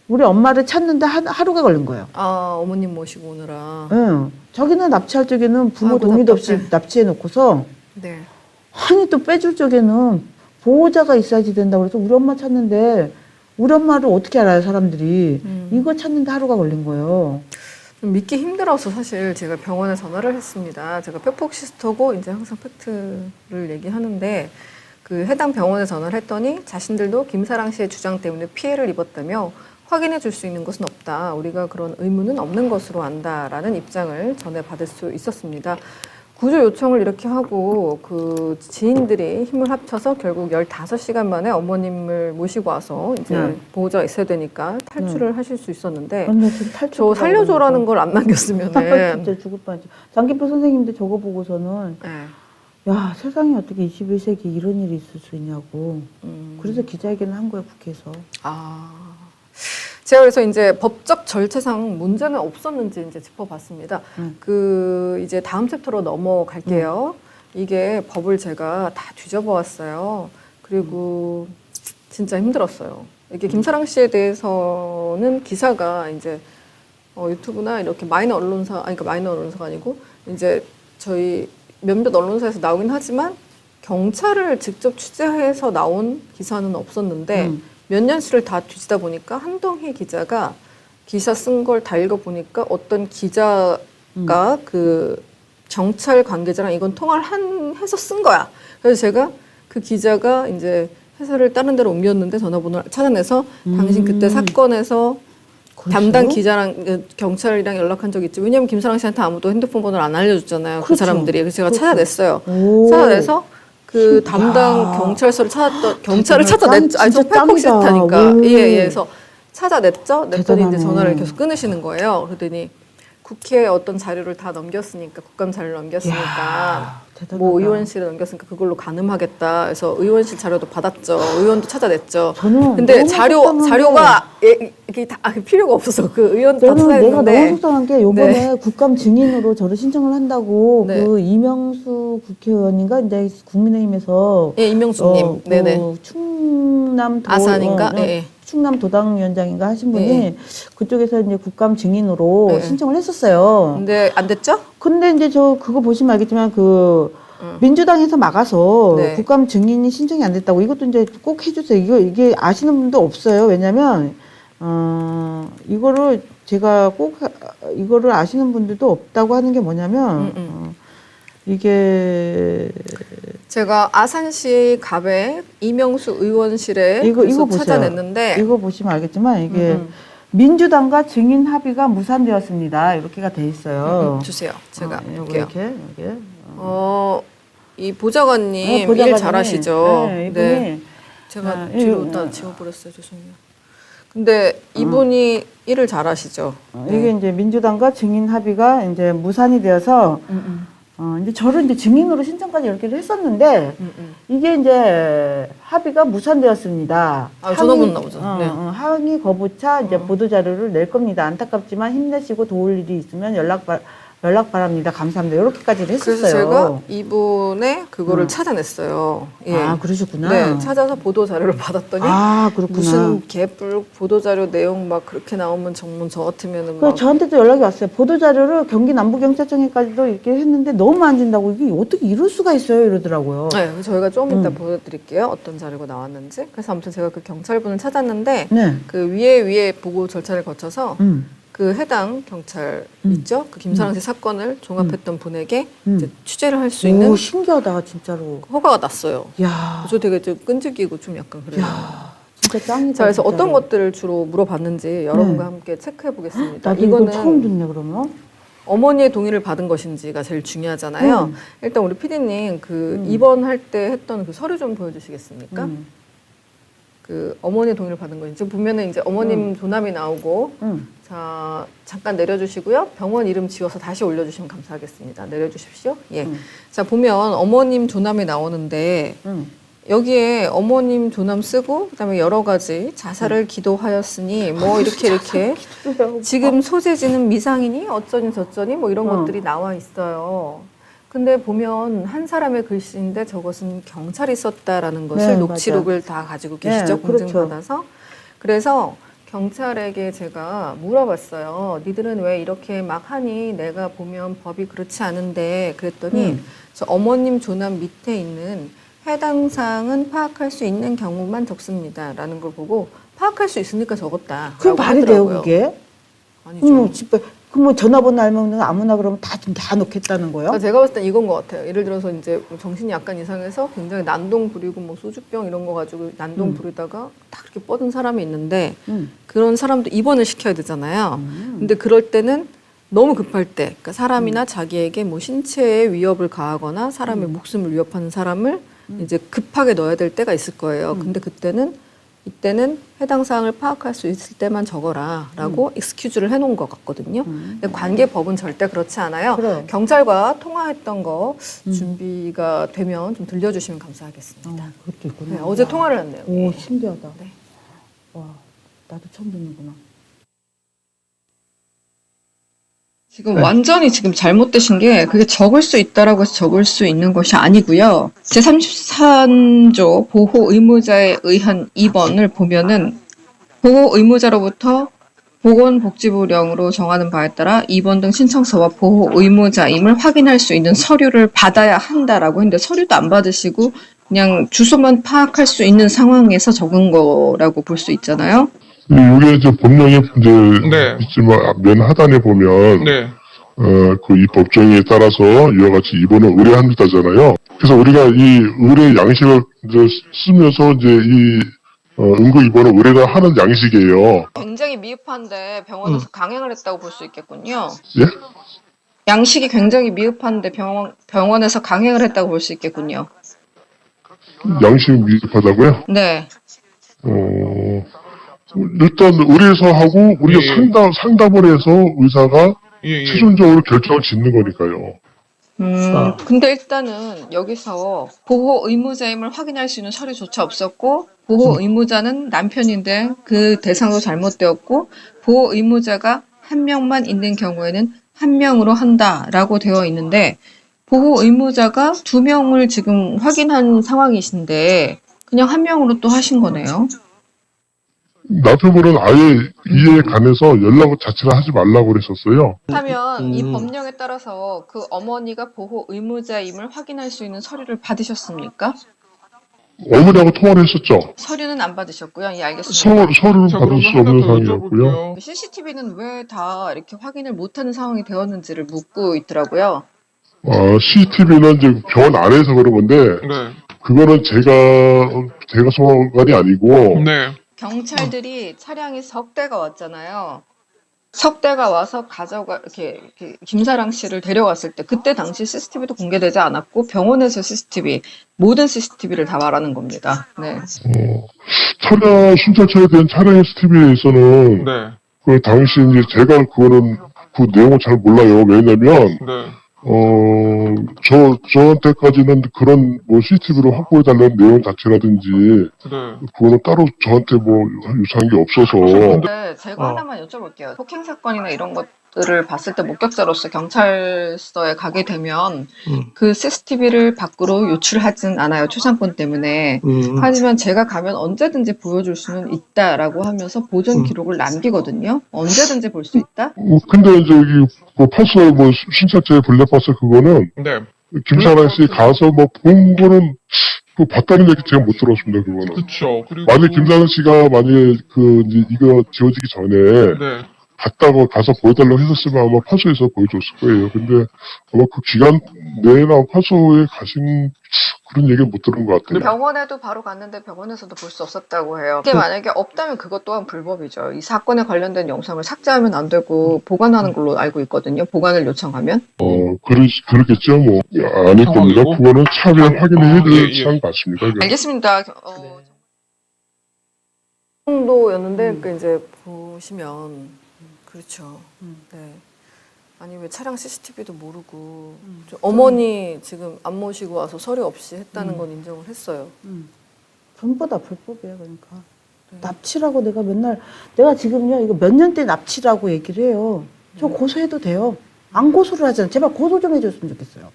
Speaker 3: 우리 엄마를 찾는데 하루가 걸린 거예요.
Speaker 2: 어머님 모시고 오느라.
Speaker 3: 응. 자기는 납치할 적에는 부모
Speaker 2: 아이고,
Speaker 3: 동의도 없이
Speaker 2: 답답해.
Speaker 3: 납치해놓고서
Speaker 2: 네.
Speaker 3: 아니 또 빼줄 적에는 보호자가 있어야지 된다고 그래서 우리 엄마 찾는데 우리 엄마를 어떻게 알아요 사람들이. 이거 찾는데 하루가 걸린 거예요.
Speaker 2: 좀 믿기 힘들어서 사실 제가 병원에 전화를 했습니다. 제가 팩폭시스터고 이제 항상 팩트를 얘기하는데 그 해당 병원에 전화를 했더니 자신들도 김사랑 씨의 주장 때문에 피해를 입었다며 확인해 줄 수 있는 것은 없다. 우리가 그런 의무는 없는 것으로 안다라는 입장을 전해받을 수 있었습니다. 구조 요청을 이렇게 하고 그 지인들이 힘을 합쳐서 결국 15시간 만에 어머님을 모시고 와서 이제 보호자가 있어야 되니까 탈출을 하실 수 있었는데 저 살려줘라는 걸 안 남겼으면은
Speaker 3: 진짜 죽을 뻔했죠. 장기표 선생님도 저거 보고서는 야 세상에 어떻게 21세기 이런 일이 있을 수 있냐고. 그래서 기자회견을 한 거예요 국회에서.
Speaker 2: 제가 그래서 이제 법적 절차상 문제는 없었는지 이제 짚어봤습니다. 그 이제 다음 챕터로 넘어갈게요. 이게 법을 제가 다 뒤져보았어요. 그리고 진짜 힘들었어요. 이게 김사랑 씨에 대해서는 기사가 이제 유튜브나 이렇게 마이너 언론사, 아니 그러니까 마이너 언론사가 아니고 이제 저희 몇몇 언론사에서 나오긴 하지만 경찰을 직접 취재해서 나온 기사는 없었는데 몇 년씩을 다 뒤지다 보니까 한동희 기자가 기사 쓴 걸 다 읽어보니까 어떤 기자가 그 경찰 관계자랑 이건 통화를 해서 쓴 거야. 그래서 제가 그 기자가 이제 회사를 다른 데로 옮겼는데 전화번호를 찾아내서 당신 그때 사건에서 담당 기자랑 경찰이랑 연락한 적 있지. 왜냐면 김사랑 씨한테 아무도 핸드폰 번호를 안 알려줬잖아요. 그 사람들이. 그래서 제가 찾아냈어요. 찾아내서 그 담당 경찰서를 경찰을 찾아냈죠. 아니, 저 팩폭시스터니까. 예. 그래서 찾아냈죠. 냈더니 이제 전화를 계속 끊으시는 거예요. 그랬더니 국회에 어떤 자료를 다 넘겼으니까, 국감 자료를 넘겼으니까, 뭐 의원실에 넘겼으니까 그걸로 가늠하겠다. 그래서 의원실 자료도 받았죠. 의원도 찾아냈죠. 근데 자료가 이게 다 필요가 없어서 그 의원도 다 찾아냈는데.
Speaker 3: 내가 너무 속상한 게 요번에 국감 증인으로 저를 신청을 한다고 그 이명수 국회의원인가 이제 국민의힘에서
Speaker 2: 이명수님.
Speaker 3: 그 충남
Speaker 2: 아산인가?
Speaker 3: 충남 도당위원장인가 하신 분이 그쪽에서 이제 국감 증인으로 신청을 했었어요.
Speaker 2: 근데 안 됐죠?
Speaker 3: 근데 이제 저 그거 보시면 알겠지만 그 민주당에서 막아서 국감 증인이 신청이 안 됐다고 이것도 이제 꼭 해주세요. 이게 아시는 분도 없어요. 왜냐면 이거를 제가 꼭 이거를 아시는 분들도 없다고 하는 게 뭐냐면 이게
Speaker 2: 제가 아산시 갑에 이명수 의원실에
Speaker 3: 이거
Speaker 2: 찾아냈는데
Speaker 3: 이거 보시면 알겠지만 이게 민주당과 증인 합의가 무산되었습니다. 이렇게가 돼 있어요.
Speaker 2: 주세요. 제가
Speaker 3: 볼게요. 이렇게.
Speaker 2: 이 보좌관님 일 잘하시죠.
Speaker 3: 이분이
Speaker 2: 제가 뒤로 다 지워버렸어요. 죄송해요. 근데 이분이 일을 잘하시죠.
Speaker 3: 이게 이제 민주당과 증인 합의가 이제 무산이 되어서 이제 저를 이제 증인으로 신청까지 이렇게 했었는데 이게 이제 합의가 무산되었습니다.
Speaker 2: 전화번호 나오죠.
Speaker 3: 항의 거부차 이제 보도 자료를 낼 겁니다. 안타깝지만 힘내시고 도울 일이 있으면 연락 바랍니다. 감사합니다. 이렇게까지 했었어요.
Speaker 2: 그래서 제가 이분의 그거를 찾아냈어요.
Speaker 3: 그러셨구나.
Speaker 2: 네, 찾아서 보도 자료를 받았더니
Speaker 3: 그렇구나.
Speaker 2: 무슨 개뿔 보도 자료 내용 막 그렇게 나오면 정말 저 같으면은 막
Speaker 3: 저한테도 연락이 왔어요. 보도 자료를 경기 남부경찰청에까지도 이렇게 했는데 너무 안 준다고 이게 어떻게 이럴 수가 있어요 이러더라고요.
Speaker 2: 네, 저희가 조금 이따 보여드릴게요. 어떤 자료가 나왔는지. 그래서 아무튼 제가 그 경찰분을 찾았는데 그 위에 보고 절차를 거쳐서 그 해당 경찰 있죠? 그 김사랑 씨 사건을 종합했던 분에게 이제 취재를 할 수 있는
Speaker 3: 신기하다 진짜로
Speaker 2: 허가가 났어요.
Speaker 3: 야,
Speaker 2: 저 되게 좀 끈질기고 좀 약간 그래요.
Speaker 3: 진짜 짱이다.
Speaker 2: 자, 그래서
Speaker 3: 진짜로.
Speaker 2: 어떤 것들을 주로 물어봤는지 여러분과 함께 체크해 보겠습니다.
Speaker 3: 나도 이건 처음 듣네 그러면.
Speaker 2: 어머니의 동의를 받은 것인지가 제일 중요하잖아요. 일단 우리 PD님 그 입원할 때 했던 그 서류 좀 보여주시겠습니까? 그 어머니의 동의를 받은 건지 지금 보면은 이제 어머님 조남이 나오고 자 잠깐 내려주시고요. 병원 이름 지워서 다시 올려주시면 감사하겠습니다. 내려주십시오. 예. 자 보면 어머님 조남이 나오는데 여기에 어머님 조남 쓰고 그다음에 여러 가지 자살을 기도하였으니 뭐 이렇게 지금 소재지는 미상이니 어쩌니 저쩌니 뭐 이런 것들이 나와 있어요. 근데 보면 한 사람의 글씨인데 저것은 경찰이 썼다라는 것을
Speaker 3: 네,
Speaker 2: 녹취록을 다 가지고 계시죠.
Speaker 3: 네, 그렇죠.
Speaker 2: 공증받아서. 그래서 경찰에게 제가 물어봤어요. 니들은 왜 이렇게 막 하니? 내가 보면 법이 그렇지 않은데 그랬더니 저 어머님 조남 밑에 있는 해당 사항은 파악할 수 있는 경우만 적습니다. 라는 걸 보고 파악할 수 있으니까 적었다.
Speaker 3: 그 말이 돼요, 그게?
Speaker 2: 아니죠.
Speaker 3: 그럼 전화번호 알면 아무나 그러면 다 놓겠다는 거예요?
Speaker 2: 그러니까 제가 봤을 땐 이건 것 같아요. 예를 들어서 이제 정신이 약간 이상해서 굉장히 난동 부리고 뭐 소주병 이런 거 가지고 난동 부리다가 딱 이렇게 뻗은 사람이 있는데 그런 사람도 입원을 시켜야 되잖아요. 근데 그럴 때는 너무 급할 때, 그러니까 사람이나 자기에게 뭐 신체에 위협을 가하거나 사람의 목숨을 위협하는 사람을 이제 급하게 넣어야 될 때가 있을 거예요. 근데 이때는 해당 사항을 파악할 수 있을 때만 적어라라고 익스큐즈를 해놓은 것 같거든요. 근데 관계법은 절대 그렇지 않아요.
Speaker 3: 그래요.
Speaker 2: 경찰과 통화했던 거 준비가 되면 좀 들려주시면 감사하겠습니다.
Speaker 3: 그것도 있구나.
Speaker 2: 네, 어제 통화를 했네요.
Speaker 3: 오, 신기하다.
Speaker 2: 네.
Speaker 3: 와, 나도 처음 듣는구나.
Speaker 2: 지금 완전히 지금 잘못되신 게 그게 적을 수 있다라고 해서 적을 수 있는 것이 아니고요. 제33조 보호 의무자에 의한 입원을 보면은 보호 의무자로부터 보건복지부령으로 정하는 바에 따라 입원 등 신청서와 보호 의무자임을 확인할 수 있는 서류를 받아야 한다라고 했는데 서류도 안 받으시고 그냥 주소만 파악할 수 있는 상황에서 적은 거라고 볼 수 있잖아요.
Speaker 4: 이게 이제 법령에 이제
Speaker 5: 네.
Speaker 4: 있지만 맨 하단에 보면
Speaker 5: 네.
Speaker 4: 그 이 법정에 따라서 이와 같이 입원을 의뢰한다잖아요. 그래서 우리가 이 의뢰 양식을 이제 쓰면서 이제 이 응급 입원을 의뢰를 하는 양식이에요.
Speaker 2: 굉장히 미흡한데 병원에서 강행을 했다고 볼 수 있겠군요.
Speaker 4: 예?
Speaker 2: 양식이 굉장히 미흡한데 병원에서 강행을 했다고 볼 수 있겠군요.
Speaker 4: 양식이 미흡하다고요?
Speaker 2: 네.
Speaker 4: 일단 의뢰서 하고 우리가
Speaker 5: 예.
Speaker 4: 상담을 해서 의사가
Speaker 5: 예.
Speaker 4: 최종적으로 결정을 짓는 거니까요.
Speaker 2: 근데 일단은 여기서 보호 의무자임을 확인할 수 있는 서류조차 없었고 보호 의무자는 남편인데 그 대상도 잘못되었고 보호 의무자가 한 명만 있는 경우에는 한 명으로 한다라고 되어 있는데 보호 의무자가 2명을 지금 확인한 상황이신데 그냥 한 명으로 또 하신 거네요.
Speaker 4: 남편분은 아예 이에 관해서 연락 자체를 하지 말라고 그랬었어요.
Speaker 2: 그렇다면 이 법령에 따라서 그 어머니가 보호 의무자임을 확인할 수 있는 서류를 받으셨습니까?
Speaker 4: 어머니하고 통화를 했었죠.
Speaker 2: 서류는 안 받으셨고요. 예, 알겠습니다.
Speaker 4: 서류를
Speaker 5: 자,
Speaker 4: 받을
Speaker 5: 그러면
Speaker 4: 수
Speaker 5: 하나
Speaker 4: 없는
Speaker 5: 더
Speaker 4: 상황이었고요.
Speaker 5: 여쭤볼게요.
Speaker 2: CCTV는 왜 다 이렇게 확인을 못하는 상황이 되었는지를 묻고 있더라고요.
Speaker 4: CCTV는 이제 병원 안에서 그런 건데,
Speaker 5: 네.
Speaker 4: 그거는 제가 소관이 아니고,
Speaker 5: 네.
Speaker 2: 경찰들이 차량이 석 대가 왔잖아요. 석 대가 와서 이렇게 김사랑 씨를 데려갔을 때 그때 당시 CCTV도 공개되지 않았고 병원에서 CCTV 모든 CCTV를 다 말하는 겁니다. 네.
Speaker 4: 순찰차에 대한 차량 CCTV에서는,
Speaker 5: 네.
Speaker 4: 그 당시 이제 제가 그 내용을 잘 몰라요. 왜냐면,
Speaker 5: 네.
Speaker 4: 저한테까지는 그런 뭐 CCTV로 확보해달라는 내용 자체라든지,
Speaker 5: 네.
Speaker 4: 그거는 따로 저한테 뭐 유사한 게 없어서,
Speaker 2: 근데 제가 하나만 여쭤볼게요. 폭행 사건이나 이런 것들을 봤을 때 목격자로서 경찰서에 가게 되면 그 CCTV를 밖으로 요출하진 않아요. 초상권 때문에. 하지만 제가 가면 언제든지 보여줄 수는 있다라고 하면서 보존 기록을 남기거든요. 언제든지 볼 수 있다?
Speaker 4: 근데 이제 여기 뭐 파스 뭐 순찰차에 블랙박스 그거는
Speaker 5: 네.
Speaker 4: 김사랑 씨 가서 뭐 본 거는 그 봤다는 얘기 제가 못 들었습니다. 그거는.
Speaker 5: 그쵸. 그리고.
Speaker 4: 만약 김사랑 씨가 만약에 그 이제 이거 지워지기 전에
Speaker 5: 네.
Speaker 4: 가서 보여달라고 했었으면 아마 파수에서 보여줬을 거예요. 근데 아마 그 기간 내나 파수에 가신 그런 얘기 못 들은 것 같아요.
Speaker 2: 병원에도 바로 갔는데 병원에서도 볼 수 없었다고 해요. 이게 만약에 없다면 그것 또한 불법이죠. 이 사건에 관련된 영상을 삭제하면 안 되고 보관하는 걸로 알고 있거든요. 보관을 요청하면.
Speaker 4: 그렇겠죠. 뭐, 아닐 겁니다.
Speaker 5: 상황이고.
Speaker 4: 그거는 차후에 확인해야 될
Speaker 5: 예.
Speaker 4: 사항 같습니다. 그건.
Speaker 2: 알겠습니다.
Speaker 1: 네.
Speaker 2: 정도였는데 그 이제 보시면 그렇죠. 네. 아니 왜 차량 CCTV도 모르고 좀 어머니 지금 안 모시고 와서 서류 없이 했다는 건 인정을 했어요.
Speaker 3: 전부 다 불법이야 그러니까. 납치라고 내가 맨날 내가 지금요 이거 몇 년째 납치라고 얘기를 해요. 저 고소해도 돼요. 안 고소를 하잖아요. 제발 고소 좀 해줬으면 좋겠어요.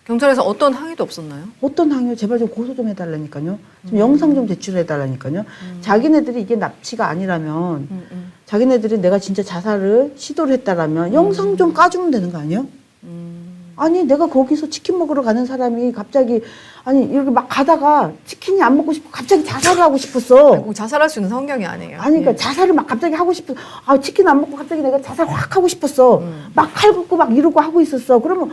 Speaker 2: 경찰에서 어떤 항의도 없었나요?
Speaker 3: 어떤 항의요? 제발 좀 고소 좀 해달라니까요. 좀 영상 좀 제출해달라니까요. 자기네들이 이게 납치가 아니라면 자기네들이 내가 진짜 자살을 시도를 했다라면 영상 좀 까주면 되는 거 아니에요? 아니 내가 거기서 치킨 먹으러 가는 사람이 갑자기 아니 이렇게 막 가다가 치킨이 안 먹고 싶고 갑자기 자살을 하고 싶었어.
Speaker 2: 꼭 자살할 수 있는 성경이 아니에요.
Speaker 3: 아니 그러니까 자살을 막 갑자기 하고 싶어. 아 치킨 안 먹고 갑자기 내가 자살 확 하고 싶었어. 막 칼 긋고 막 이러고 하고 있었어. 그러면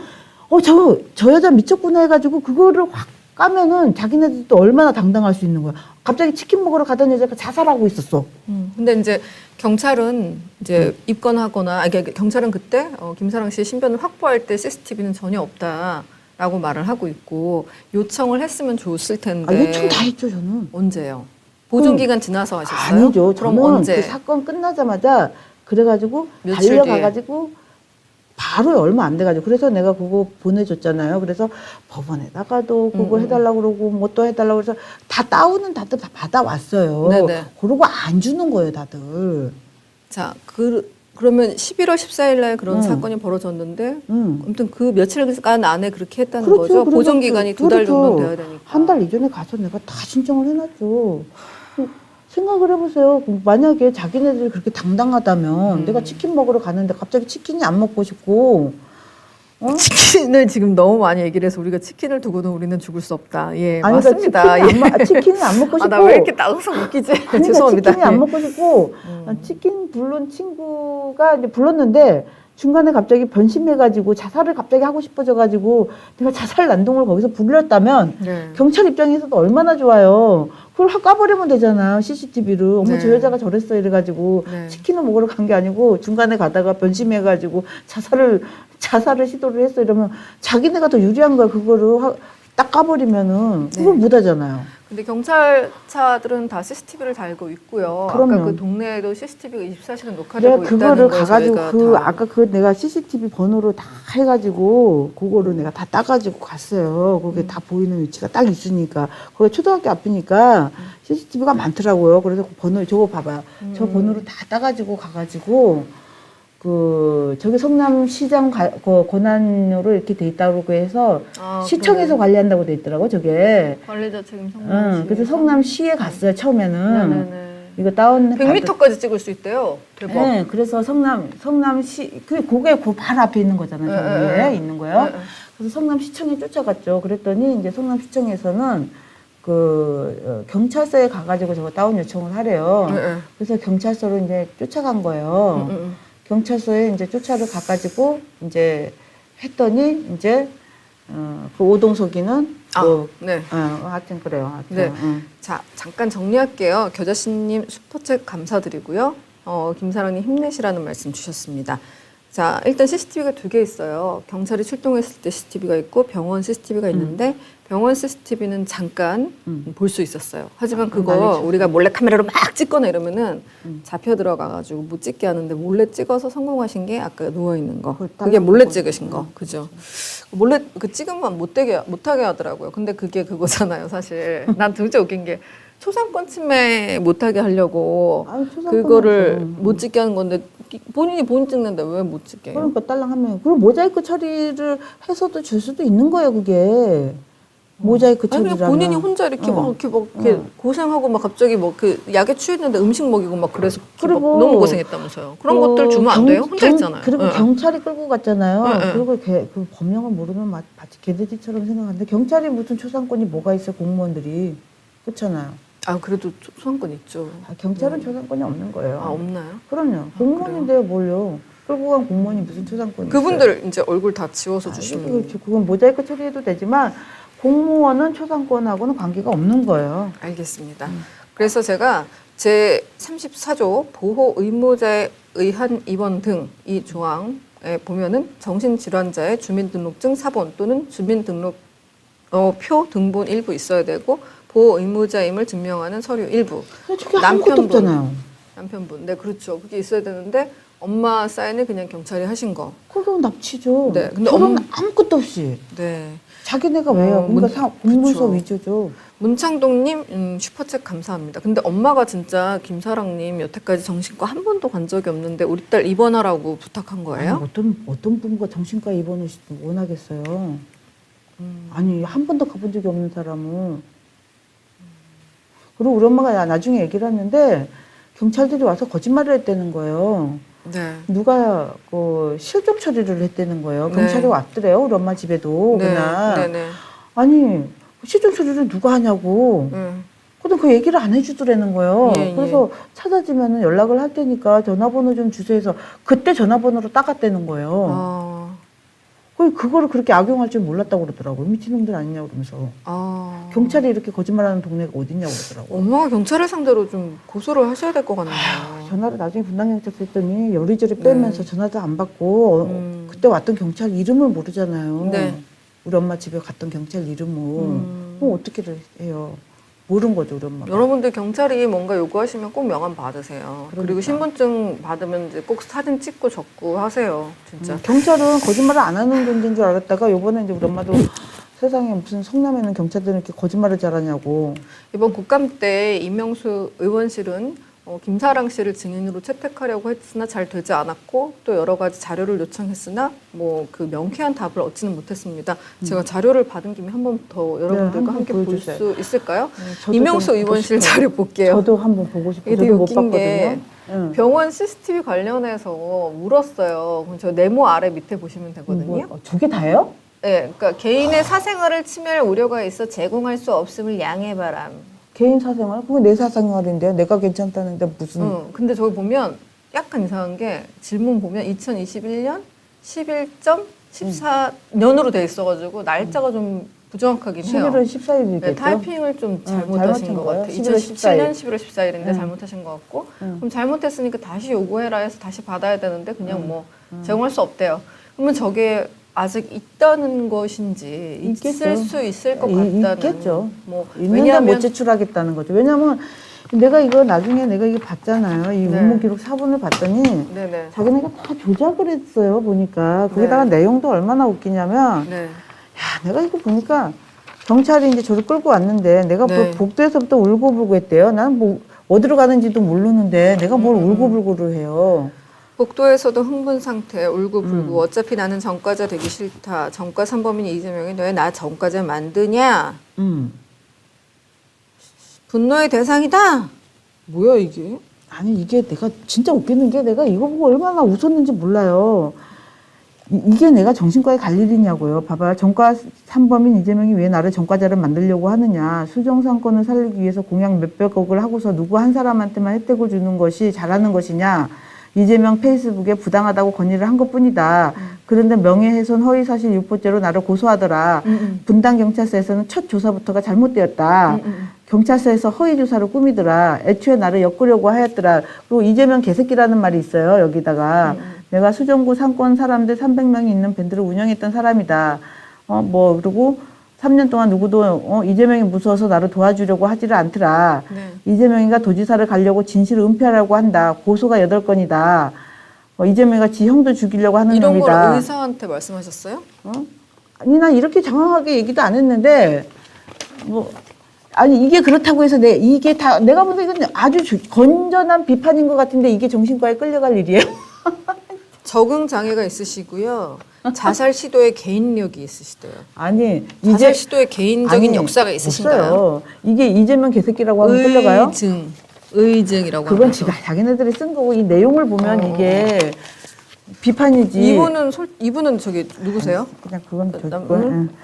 Speaker 3: 저 여자 미쳤구나 해가지고 그거를 확 까면은 자기네들도 얼마나 당당할 수 있는 거야. 갑자기 치킨 먹으러 가던 여자가 자살하고 있었어.
Speaker 2: 근데 이제 경찰은 이제 입건하거나, 경찰은 그때 김사랑 씨의 신변을 확보할 때 CCTV는 전혀 없다라고 말을 하고 있고 요청을 했으면 좋았을 텐데.
Speaker 3: 아, 요청 다 했죠 저는.
Speaker 2: 언제요? 보존 기간 지나서 하셨어요?
Speaker 3: 아니죠.
Speaker 2: 그럼
Speaker 3: 저는
Speaker 2: 언제?
Speaker 3: 그 사건 끝나자마자 그래가지고
Speaker 2: 며칠
Speaker 3: 달려가가지고 바로 얼마 안 돼가지고 그래서 내가 그거 보내줬잖아요. 그래서 법원에다가도 그거 해달라고 그러고 뭐 또 해달라고 그래서 다 다운은 다들 다 받아왔어요.
Speaker 2: 네네.
Speaker 3: 그러고 안 주는 거예요 다들.
Speaker 2: 자, 그러면 11월 14일 날 그런 사건이 벌어졌는데 아무튼 그 며칠간 안에 그렇게 했다는 거죠?
Speaker 3: 그래서
Speaker 2: 보존 기간이 2달 정도
Speaker 3: 그렇죠.
Speaker 2: 돼야 되니까.
Speaker 3: 한 달 이전에 가서 내가 다 신청을 해놨죠. 생각을 해보세요. 만약에 자기네들이 그렇게 당당하다면 내가 치킨 먹으러 가는데 갑자기 치킨이 안 먹고 싶고
Speaker 2: 치킨을 지금 너무 많이 얘기를 해서 우리가 치킨을 두고는 우리는 죽을 수 없다. 예,
Speaker 3: 아니,
Speaker 2: 맞습니다.
Speaker 3: 그러니까 치킨이 안 먹고 싶고
Speaker 2: 나 왜 이렇게 나가서 웃기지?
Speaker 3: 그러니까
Speaker 2: 죄송합니다.
Speaker 3: 치킨이 안
Speaker 2: 예.
Speaker 3: 먹고 싶고 치킨 부른 친구가 이제 불렀는데 중간에 갑자기 변심해가지고 자살을 갑자기 하고 싶어져가지고 내가 자살 난동을 거기서 부렸다면
Speaker 2: 네.
Speaker 3: 경찰 입장에서도 얼마나 좋아요. 그걸 확 까버리면 되잖아요. CCTV를. 어머
Speaker 2: 네.
Speaker 3: 저 여자가 저랬어 이래가지고
Speaker 2: 네.
Speaker 3: 치킨을 먹으러 간 게 아니고 중간에 가다가 변심해가지고 자살을 시도를 했어 이러면 자기네가 더 유리한 거야. 그거를 딱 까버리면은 그건
Speaker 2: 네.
Speaker 3: 못하잖아요.
Speaker 2: 근데 경찰차들은 다 CCTV를 달고 있고요.
Speaker 3: 그럼요.
Speaker 2: 아까 그 동네에도 CCTV가 24시간
Speaker 3: 내가
Speaker 2: 녹화되고 있다는
Speaker 3: 그거를
Speaker 2: 걸
Speaker 3: 가가지고
Speaker 2: 저희가 다
Speaker 3: 아까 내가 CCTV 번호로 다 해가지고 그거를 내가 다 따가지고 갔어요. 거기 다 보이는 위치가 딱 있으니까 거기 초등학교 앞이니까 CCTV가 많더라고요. 그래서 그 번호 저거 봐봐요. 저 번호로 다 따가지고 가가지고 저기 성남시장 권한으로 이렇게 돼 있다고 해서 시청에서 관리한다고 돼 있더라고 저게.
Speaker 2: 관리자 책임 성남시.
Speaker 3: 그래서 성남시에 갔어요 처음에는.
Speaker 2: 네네네.
Speaker 3: 이거 다운
Speaker 2: 100m까지 찍을 수 있대요. 대박.
Speaker 3: 네, 그래서 성남시 그게 그 바로 앞에 있는 거잖아요. 저기에 있는 거예요. 그래서 성남시청에 쫓아갔죠. 그랬더니 이제 성남시청에서는 경찰서에 가가지고 저거 다운 요청을 하래요. 그래서 경찰서로 이제 쫓아간 거예요. 경찰서에 이제 쫓아를 가가지고 이제 했더니 이제 그 오동석이는
Speaker 2: 네.
Speaker 3: 하여튼 그래요. 하여튼.
Speaker 2: 네. 자, 잠깐 정리할게요. 겨자씨님 슈퍼챗 감사드리고요. 김사랑님 힘내시라는 말씀 주셨습니다. 자, 일단 CCTV가 2개 있어요. 경찰이 출동했을 때 CCTV가 있고 병원 CCTV가 있는데 병원 CCTV는 잠깐 볼 수 있었어요. 하지만 그거 우리가 몰래 카메라로 막 찍거나 이러면은 잡혀 들어가가지고 못 찍게 하는데 몰래 찍어서 성공하신 게 아까 누워 있는 거. 그게 몰래 찍으신 거, 그죠? 몰래 찍으면 못하게 하더라고요. 근데 그게 그거잖아요, 사실. 난 진짜 웃긴 게 초상권 침해 못하게 하려고 그거를 못 찍게 하는 건데 본인이 찍는데 왜 못 찍게 해요?
Speaker 3: 그러니까 딸랑하면 그럼 모자이크 처리를 해서도 줄 수도 있는 거예요, 그게. 모자이크 처리라면.
Speaker 2: 그냥 본인이 혼자 이렇게 이렇게 고생하고 막 갑자기 약에 취했는데 음식 먹이고 막 그래서
Speaker 3: 그리고
Speaker 2: 너무 고생했다면서요. 그런 것들 주면 안 돼요? 혼자 있잖아요.
Speaker 3: 그리고 경찰이 끌고 갔잖아요.
Speaker 2: 네.
Speaker 3: 그리고 그 법령을 모르면 마치 개돼지처럼 생각하는데 경찰이 무슨 초상권이 뭐가 있어 공무원들이 그렇잖아요.
Speaker 2: 그래도 초상권 있죠.
Speaker 3: 경찰은 초상권이 없는 거예요.
Speaker 2: 없나요?
Speaker 3: 그럼요. 공무원인데요, 뭘요? 끌고 간 공무원이 무슨 초상권이 있어요?
Speaker 2: 그분들 이제 얼굴 다 지워서 주시면.
Speaker 3: 그렇죠. 그건 모자이크 처리해도 되지만 공무원은 초상권하고는 관계가 없는 거예요.
Speaker 2: 알겠습니다. 그래서 제가 제 34조 보호 의무자에 의한 입원 등 이 조항에 보면은 정신질환자의 주민등록증 사본 또는 주민등록표 등본 일부 있어야 되고 보호 의무자임을 증명하는 서류 일부.
Speaker 3: 저게 아무것도 없잖아요.
Speaker 2: 남편분. 네, 그렇죠. 그게 있어야 되는데 엄마 사인을 그냥 경찰이 하신 거.
Speaker 3: 그건 납치죠.
Speaker 2: 네, 근데
Speaker 3: 저건 아무것도 없이.
Speaker 2: 네.
Speaker 3: 자기네가 왜요? 그러니까 공문서
Speaker 2: 그쵸.
Speaker 3: 위조죠.
Speaker 2: 문창동님 슈퍼챗 감사합니다. 근데 엄마가 진짜 김사랑님 여태까지 정신과 한 번도 간 적이 없는데 우리 딸 입원하라고 부탁한 거예요?
Speaker 3: 아니, 어떤 부모가 정신과 입원을 원하겠어요. 아니 한 번도 가본 적이 없는 사람은. 그리고 우리 엄마가 나중에 얘기를 했는데 경찰들이 와서 거짓말을 했다는 거예요.
Speaker 2: 네.
Speaker 3: 누가 실종 처리를 했다는 거예요.
Speaker 2: 네.
Speaker 3: 경찰이 왔더래요. 우리 엄마 집에도
Speaker 2: 네.
Speaker 3: 그날.
Speaker 2: 네네.
Speaker 3: 아니 실종 처리를 누가 하냐고. 근데 그 얘기를 안 해주더라는 거예요.
Speaker 2: 예,
Speaker 3: 그래서 찾아지면 연락을 할 테니까 전화번호 좀 주세요 해서 그때 전화번호로 따갔다는 거예요.
Speaker 2: 아,
Speaker 3: 그거를 그렇게 악용할 줄 몰랐다고 그러더라고요. 미친놈들 아니냐고 그러면서.
Speaker 2: 아.
Speaker 3: 경찰이 이렇게 거짓말하는 동네가 어딨냐고 그러더라고요.
Speaker 2: 엄마가 경찰을 상대로 좀 고소를 하셔야 될 것 같네요.
Speaker 3: 전화를 나중에 분당경찰서 했더니 요리조리 빼면서 전화도 안 받고 그때 왔던 경찰 이름을 모르잖아요.
Speaker 2: 네.
Speaker 3: 우리 엄마 집에 갔던 경찰 이름을. 그럼 어떻게 해요? 모르는 거죠, 우리 엄마가.
Speaker 2: 여러분들 경찰이 뭔가 요구하시면 꼭 명함 받으세요. 그리고
Speaker 3: 그러니까.
Speaker 2: 신분증 받으면 이제 꼭 사진 찍고 적고 하세요. 진짜.
Speaker 3: 경찰은 거짓말을 안 하는 존재인 줄 알았다가 요번에 이제 우리 엄마도 세상에 무슨 성남에는 경찰들은 이렇게 거짓말을 잘하냐고.
Speaker 2: 이번 국감 때 이명수 의원실은 김사랑 씨를 증인으로 채택하려고 했으나 잘 되지 않았고 또 여러 가지 자료를 요청했으나 뭐 그 명쾌한 답을 얻지는 못했습니다. 제가 자료를 받은 김에 한 번 더 여러분들과
Speaker 3: 한번
Speaker 2: 함께 볼
Speaker 3: 보여주세요.
Speaker 2: 수 있을까요?
Speaker 3: 저도
Speaker 2: 이명수
Speaker 3: 좀 보고
Speaker 2: 의원실
Speaker 3: 싶어요.
Speaker 2: 자료 볼게요.
Speaker 3: 저도 한번 보고 싶어요.
Speaker 2: 이게
Speaker 3: 저도 못
Speaker 2: 웃긴 게
Speaker 3: 봤거든요. 응.
Speaker 2: 병원 CCTV 관련해서 물었어요. 그럼 저 네모 아래 밑에 보시면 되거든요.
Speaker 3: 두 개 다예요?
Speaker 2: 네, 그러니까 개인의 사생활을 침해할 우려가 있어 제공할 수 없음을 양해 바람.
Speaker 3: 개인 사생활? 그게 내 사생활인데 내가 괜찮다는데 무슨.
Speaker 2: 근데 저기 보면 약간 이상한 게 질문 보면 2021년 11.14년으로 돼 있어가지고 날짜가 좀 부정확하긴 해요.
Speaker 3: 11월 14일이겠죠?
Speaker 2: 네, 타이핑을 좀 잘못하신
Speaker 3: 잘못한
Speaker 2: 것
Speaker 3: 거예요?
Speaker 2: 같아요.
Speaker 3: 11월
Speaker 2: 2017년 11월 14일인데
Speaker 3: 응.
Speaker 2: 잘못하신 것 같고
Speaker 3: 응.
Speaker 2: 그럼 잘못했으니까 다시 요구해라 해서 다시 받아야 되는데 그냥 뭐 제공할 수 없대요. 그러면 저게 아직 있다는 것인지 있을
Speaker 3: 있겠죠.
Speaker 2: 수 있을 것 같다는
Speaker 3: 있겠죠.
Speaker 2: 뭐
Speaker 3: 있는데
Speaker 2: 왜냐하면
Speaker 3: 못 제출하겠다는 거죠. 왜냐면 내가 이거 나중에 내가 이거 봤잖아요. 이
Speaker 2: 네.
Speaker 3: 업무기록 사본을 봤더니
Speaker 2: 네네
Speaker 3: 자기네가 다 조작을 했어요. 보니까 거기다가
Speaker 2: 네.
Speaker 3: 내용도 얼마나 웃기냐면
Speaker 2: 네.
Speaker 3: 야, 내가 이거 보니까 경찰이 이제 저를 끌고 왔는데 내가
Speaker 2: 네.
Speaker 3: 뭐 복도에서부터 울고불고 했대요. 나는 뭐 어디로 가는지도 모르는데 내가 뭘 울고불고를 해요.
Speaker 2: 복도에서도 흥분 상태, 울고불고 어차피 나는 전과자 되기 싫다. 전과 3범인 이재명이 왜 나 전과자 만드냐? 분노의 대상이다. 뭐야 이게?
Speaker 3: 아니 이게 내가 진짜 웃기는 게 내가 이거 보고 얼마나 웃었는지 몰라요. 이게 내가 정신과에 갈 일이냐고요. 봐봐. 전과 3범인 이재명이 왜 나를 전과자를 만들려고 하느냐. 수정상권을 살리기 위해서 공약 몇백억을 하고서 누구 한 사람한테만 혜택을 주는 것이 잘하는 것이냐. 이재명 페이스북에 부당하다고 건의를 한 것뿐이다. 그런데 명예훼손 허위사실 유포죄로 나를 고소하더라. 분당경찰서에서는 첫 조사부터가 잘못되었다. 경찰서에서 허위조사를 꾸미더라. 애초에 나를 엮으려고 하였더라. 그리고 이재명 개새끼라는 말이 있어요. 여기다가. 내가 수정구 상권 사람들 300명이 있는 밴드를 운영했던 사람이다. 그리고 3년 동안 누구도 이재명이 무서워서 나를 도와주려고 하지를 않더라.
Speaker 2: 네.
Speaker 3: 이재명이가 도지사를 가려고 진실을 은폐하려고 한다. 고소가 8건이다. 이재명이가 지 형도 죽이려고 하는
Speaker 2: 이런 걸
Speaker 3: 놈이다.
Speaker 2: 의사한테 말씀하셨어요?
Speaker 3: 아니 나 이렇게 장황하게 얘기도 안 했는데 아니 이게 그렇다고 해서 이게 다 내가 보기에 이건 아주 건전한 비판인 것 같은데 이게 정신과에 끌려갈 일이에요.
Speaker 2: 적응 장애가 있으시고요. 자살 시도에 개인력이 있으시대요.
Speaker 3: 아니
Speaker 2: 자살 시도에 개인적인
Speaker 3: 아니,
Speaker 2: 역사가 있으신가요?
Speaker 3: 없어요. 이게 이재명 개새끼라고 하면 끌려가요?
Speaker 2: 의증이라고
Speaker 3: 그건
Speaker 2: 하면서.
Speaker 3: 자기네들이 쓴 거고 이 내용을 보면 이게 비판이지.
Speaker 2: 이분은 저기 누구세요?
Speaker 3: 그냥 그건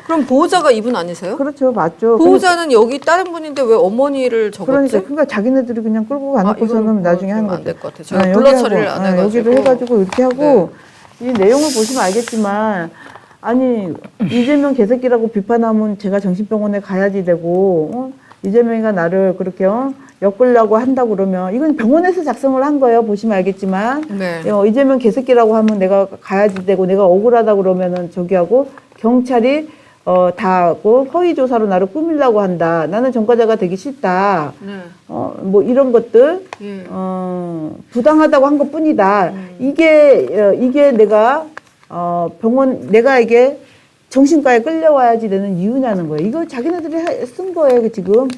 Speaker 2: 그럼 보호자가 이분 아니세요?
Speaker 3: 그렇죠, 맞죠.
Speaker 2: 보호자는 여기 다른 분인데 왜 어머니를 적었지?
Speaker 3: 그러니까 자기네들이 그냥 끌고 가놓고서는 나중에 한 거죠.
Speaker 2: 안될 것 같아요. 제가 불러 처리를 안 해가지고.
Speaker 3: 여기를 해가지고 이렇게 하고 이 내용을 보시면 알겠지만 아니 이재명 개새끼라고 비판하면 제가 정신병원에 가야지 되고 이재명이가 나를 그렇게 엮으려고 한다고 그러면 이건 병원에서 작성을 한 거예요. 보시면 알겠지만
Speaker 2: 네.
Speaker 3: 이재명 개새끼라고 하면 내가 가야지 되고 내가 억울하다 그러면은 저기하고 경찰이 다 하고 허위 조사로 나를 꾸밀려고 한다. 나는 전과자가 되기 싫다.
Speaker 2: 네.
Speaker 3: 뭐 이런 것들
Speaker 2: 예.
Speaker 3: 부당하다고 한 것뿐이다. 이게 내가 내가 이게 정신과에 끌려와야지 되는 이유냐는 거예요. 이거 자기네들이 쓴 거예요, 지금.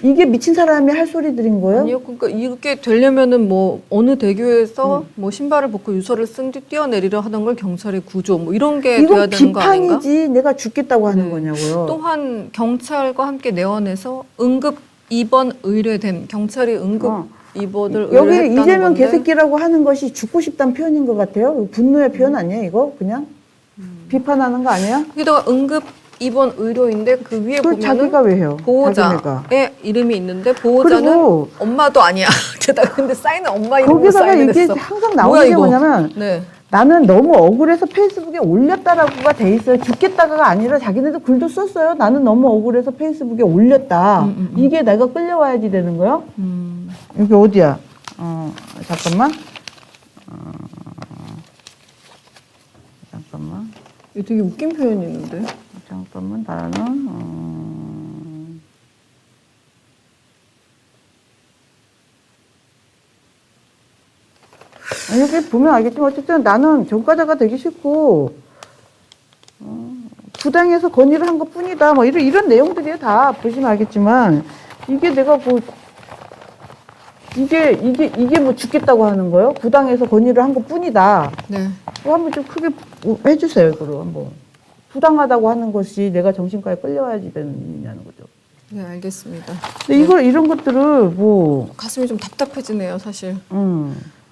Speaker 3: 이게 미친 사람이 할 소리들인 거예요?
Speaker 2: 아니요, 그러니까 이렇게 되려면은 뭐 어느 대교에서 뭐 신발을 벗고 유서를 쓴 뒤 뛰어내리려 하던 걸 경찰이 구조 뭐 이런 게 돼야
Speaker 3: 이건
Speaker 2: 되는 거 아닌가?
Speaker 3: 비판이지 내가 죽겠다고 하는
Speaker 2: 네.
Speaker 3: 거냐고요.
Speaker 2: 또한 경찰과 함께 내원해서 응급 입원 의뢰됨 경찰이 응급 입원을
Speaker 3: 여기
Speaker 2: 의뢰했다는
Speaker 3: 이재명
Speaker 2: 건데
Speaker 3: 개새끼라고 하는 것이 죽고 싶다는 표현인 것 같아요. 분노의 표현 아니에요, 이거? 그냥? 비판하는 거 아니야?
Speaker 2: 거기다가 응급 입원 의료인데 그 위에
Speaker 3: 그걸
Speaker 2: 보면은
Speaker 3: 자기가 왜 해요?
Speaker 2: 보호자의
Speaker 3: 자기네가.
Speaker 2: 이름이 있는데 보호자는
Speaker 3: 그리고
Speaker 2: 엄마도 아니야. 게다가 근데 사인은 엄마 이름으로
Speaker 3: 거기다가
Speaker 2: 사인을
Speaker 3: 이게
Speaker 2: 했어.
Speaker 3: 항상
Speaker 2: 뭐야,
Speaker 3: 나오는 게
Speaker 2: 이거?
Speaker 3: 뭐냐면
Speaker 2: 네.
Speaker 3: 나는 너무 억울해서 페이스북에 올렸다라고가 돼 있어요. 죽겠다가 아니라 자기네도 글도 썼어요. 나는 너무 억울해서 페이스북에 올렸다. 이게 내가 끌려와야지 되는 거요? 여기 어디야? 잠깐만. 잠깐만.
Speaker 2: 이거 되게 웃긴 표현이 있는데.
Speaker 3: 잠깐만. 나는 아니, 여기 보면 알겠지만 어쨌든 나는 전과자가 되기 싫고 부당해서 건의를 한 것뿐이다. 뭐 이런 내용들이에요. 다 보시면 알겠지만 이게 내가 뭐 이게 뭐 죽겠다고 하는 거예요? 부당해서 건의를 한 것뿐이다.
Speaker 2: 네.
Speaker 3: 이거 한번 좀 크게 해주세요. 이거로 한번 부당하다고 하는 것이 내가 정신과에 끌려와야지 되느냐는 거죠.
Speaker 2: 네, 알겠습니다.
Speaker 3: 근데 이런 것들을 뭐
Speaker 2: 가슴이 좀 답답해지네요, 사실.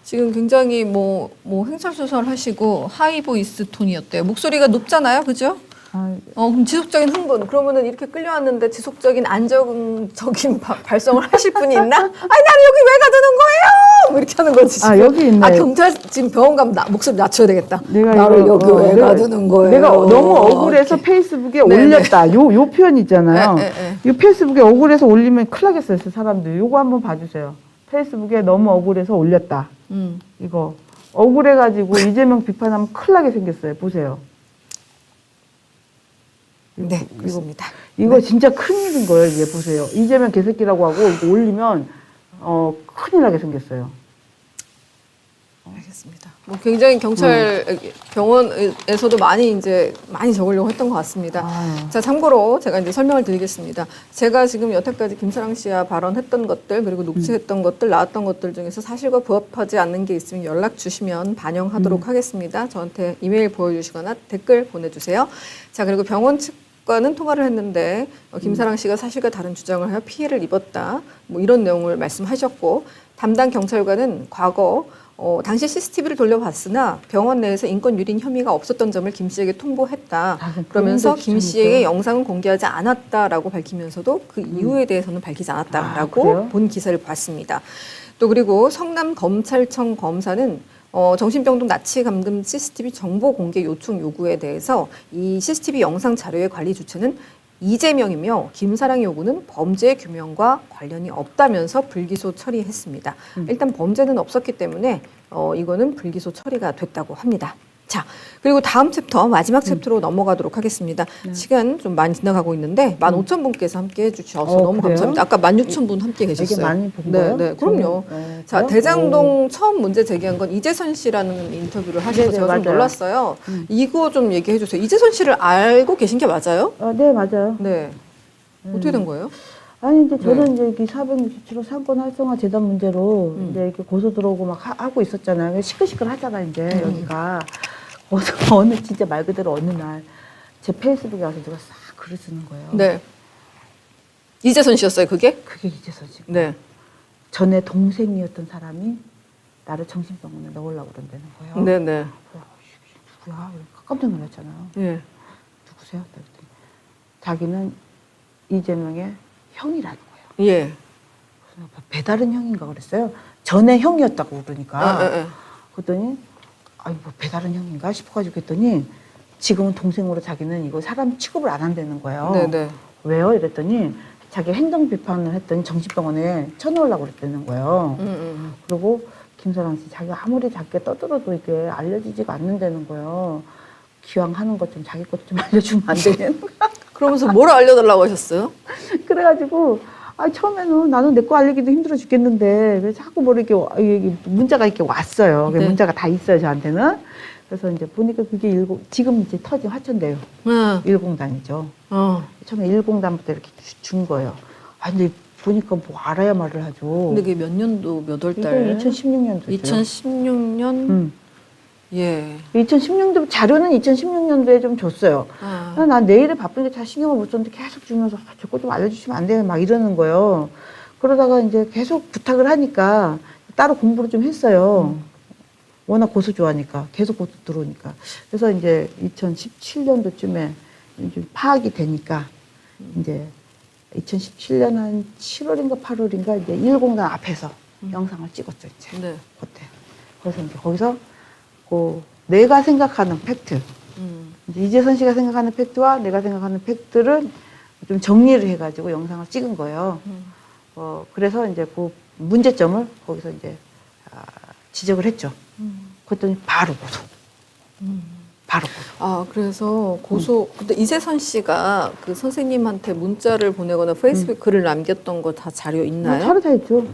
Speaker 2: 지금 굉장히 뭐 횡설수설 하시고 하이보이스 톤이었대요. 목소리가 높잖아요, 그죠?
Speaker 3: 아,
Speaker 2: 그럼 지속적인 흥분. 그러면은 이렇게 끌려왔는데 지속적인 안정적인 발성을 하실 분이 있나? 아니, 나는 여기 왜 가두는 거예요? 뭐 이렇게 하는 거지. 지금.
Speaker 3: 여기 있네.
Speaker 2: 경찰 지금 병원 가면 목소리 낮춰야 되겠다.
Speaker 3: 내가
Speaker 2: 나를
Speaker 3: 이거,
Speaker 2: 여기 왜
Speaker 3: 내가-
Speaker 2: 가두는 거예요?
Speaker 3: 내가 너무 억울해서
Speaker 2: 이렇게.
Speaker 3: 페이스북에
Speaker 2: 네네.
Speaker 3: 올렸다. 요 표현 있잖아요.
Speaker 2: 네.
Speaker 3: 이 페이스북에 억울해서 올리면 큰일 나겠어요, 사람들. 요거 한번 봐주세요. 페이스북에 너무 억울해서 올렸다. 이거 억울해가지고 이재명 비판하면 큰일 나게 생겼어요. 보세요.
Speaker 2: 네, 그렇습니다.
Speaker 3: 이거 진짜 큰일인 거예요. 이게 보세요. 이재명 개새끼라고 하고 이거 올리면 큰일 나게 생겼어요.
Speaker 2: 알겠습니다. 뭐 굉장히 경찰 병원에서도 많이 적으려고 했던 것 같습니다.
Speaker 3: 아유.
Speaker 2: 자, 참고로 제가 이제 설명을 드리겠습니다. 제가 지금 여태까지 김사랑 씨와 발언했던 것들 그리고 녹취했던 것들 나왔던 것들 중에서 사실과 부합하지 않는 게 있으면 연락 주시면 반영하도록 하겠습니다. 저한테 이메일 보여주시거나 댓글 보내주세요. 자, 그리고 병원 측과는 통화를 했는데 김사랑 씨가 사실과 다른 주장을 하여 피해를 입었다. 뭐 이런 내용을 말씀하셨고 담당 경찰관은 과거 당시 CCTV를 돌려봤으나 병원 내에서 인권 유린 혐의가 없었던 점을 김 씨에게 통보했다.
Speaker 3: 그럼
Speaker 2: 그러면서
Speaker 3: 그런
Speaker 2: 김
Speaker 3: 데
Speaker 2: 씨에게 영상은 공개하지 않았다라고 밝히면서도 그 이유에 대해서는 밝히지 않았다라고
Speaker 3: 그래요?
Speaker 2: 본 기사를 봤습니다. 또 그리고 성남 검찰청 검사는 정신병동 나치 감금 CCTV 정보 공개 요청 요구에 대해서 이 CCTV 영상 자료의 관리 주체는 이재명이며 김사랑의 요구는 범죄 규명과 관련이 없다면서 불기소 처리했습니다. 일단 범죄는 없었기 때문에 이거는 불기소 처리가 됐다고 합니다. 자, 그리고 다음 챕터 마지막 챕터로 넘어가도록 하겠습니다. 시간 좀 많이 지나가고 있는데 15,000분께서 함께 해주셔서 너무
Speaker 3: 그래요?
Speaker 2: 감사합니다. 아까 16,000분 함께
Speaker 3: 되게
Speaker 2: 계셨어요.
Speaker 3: 많이 본
Speaker 2: 네,
Speaker 3: 거예요?
Speaker 2: 네, 그럼요.
Speaker 3: 네,
Speaker 2: 자,
Speaker 3: 그래요?
Speaker 2: 대장동 처음 문제 제기한 건 이재선 씨라는 인터뷰를 하셔서
Speaker 3: 네네,
Speaker 2: 제가 좀
Speaker 3: 맞아요.
Speaker 2: 놀랐어요. 이거 좀 얘기해 주세요. 이재선 씨를 알고 계신 게 맞아요?
Speaker 3: 네, 맞아요.
Speaker 2: 네. 어떻게 된 거예요?
Speaker 3: 아니 이제 저는
Speaker 2: 네.
Speaker 3: 이제 이 467호 사건 활성화 재단 문제로 이제 이렇게 고소 들어오고 막 하고 있었잖아요. 시끌시끌 하다가 이제 여기가 어느 진짜 말 그대로 어느 날 제 페이스북에 와서 누가 싹 글을 쓰는 거예요.
Speaker 2: 네. 이재선 씨였어요, 그게?
Speaker 3: 그게 이제서 지금
Speaker 2: 네.
Speaker 3: 전에 동생이었던 사람이 나를 정신병원에 넣으려고 그런다는 거예요.
Speaker 2: 네, 네.
Speaker 3: 누구야? 깜짝 놀랐잖아요.
Speaker 2: 예.
Speaker 3: 누구세요? 그랬더니 자기는 이재명의 형이라는 거예요.
Speaker 2: 예.
Speaker 3: 그래서 배다른 형인가 그랬어요. 전에 형이었다고 그러니까.
Speaker 2: 예.
Speaker 3: 그랬더니 아이 뭐 배다른 형인가 싶어가지고 했더니 지금은 동생으로 자기는 이거 사람 취급을 안 한다는 거예요.
Speaker 2: 네네.
Speaker 3: 왜요? 이랬더니 자기 행동 비판을 했더니 정신병원에 쳐넣으려고 그랬다는 거예요. 그리고 김사랑 씨 자기가 아무리 작게 떠들어도 이게 알려지지가 않는다는 거예요. 기왕 하는 것 좀 자기 것도 좀 알려주면 안 되냐는 거야.
Speaker 2: 그러면서 뭘 알려달라고 하셨어요?
Speaker 3: 그래가지고 처음에는 나는 내 거 알리기도 힘들어 죽겠는데 왜 자꾸 뭐 이렇게 문자가 이렇게 왔어요.
Speaker 2: 네.
Speaker 3: 문자가 다 있어요 저한테는. 그래서 이제 보니까 그게 지금 이제 터진 화천대유
Speaker 2: 네.
Speaker 3: 1공단이죠. 처음에 1공단부터 이렇게 준 거예요. 근데 보니까 뭐 알아야 말을 하죠.
Speaker 2: 근데 그게 몇 년도 몇 월
Speaker 3: 이거
Speaker 2: 달?
Speaker 3: 2016년도죠.
Speaker 2: 2016년? 예.
Speaker 3: 2016년 자료는 2016년도에 좀 줬어요. 난 내일에 바쁜데 다 신경을 못 썼는데 계속 주면서 저거 좀 알려주시면 안 돼요 막 이러는 거예요. 그러다가 이제 계속 부탁을 하니까 따로 공부를 좀 했어요. 워낙 고수 좋아하니까 계속 고수 들어오니까. 그래서 이제 2017년도쯤에 좀 파악이 되니까 이제 2017년 한 7월인가 8월인가 이제 1공단 앞에서 영상을 찍었죠 이제.
Speaker 2: 네.
Speaker 3: 그때. 그래서 이제 거기서 내가 생각하는 팩트, 이제 이재선 씨가 생각하는 팩트와 내가 생각하는 팩트를 좀 정리를 해가지고 영상을 찍은 거예요. 그래서 이제 그 문제점을 거기서 이제 지적을 했죠. 그랬더니 바로 고소. 바로 고소.
Speaker 2: 그래서 근데 이재선 씨가 그 선생님한테 문자를 보내거나 페이스북 글을 남겼던 거 다 자료 있나요?
Speaker 3: 자료 다 있죠.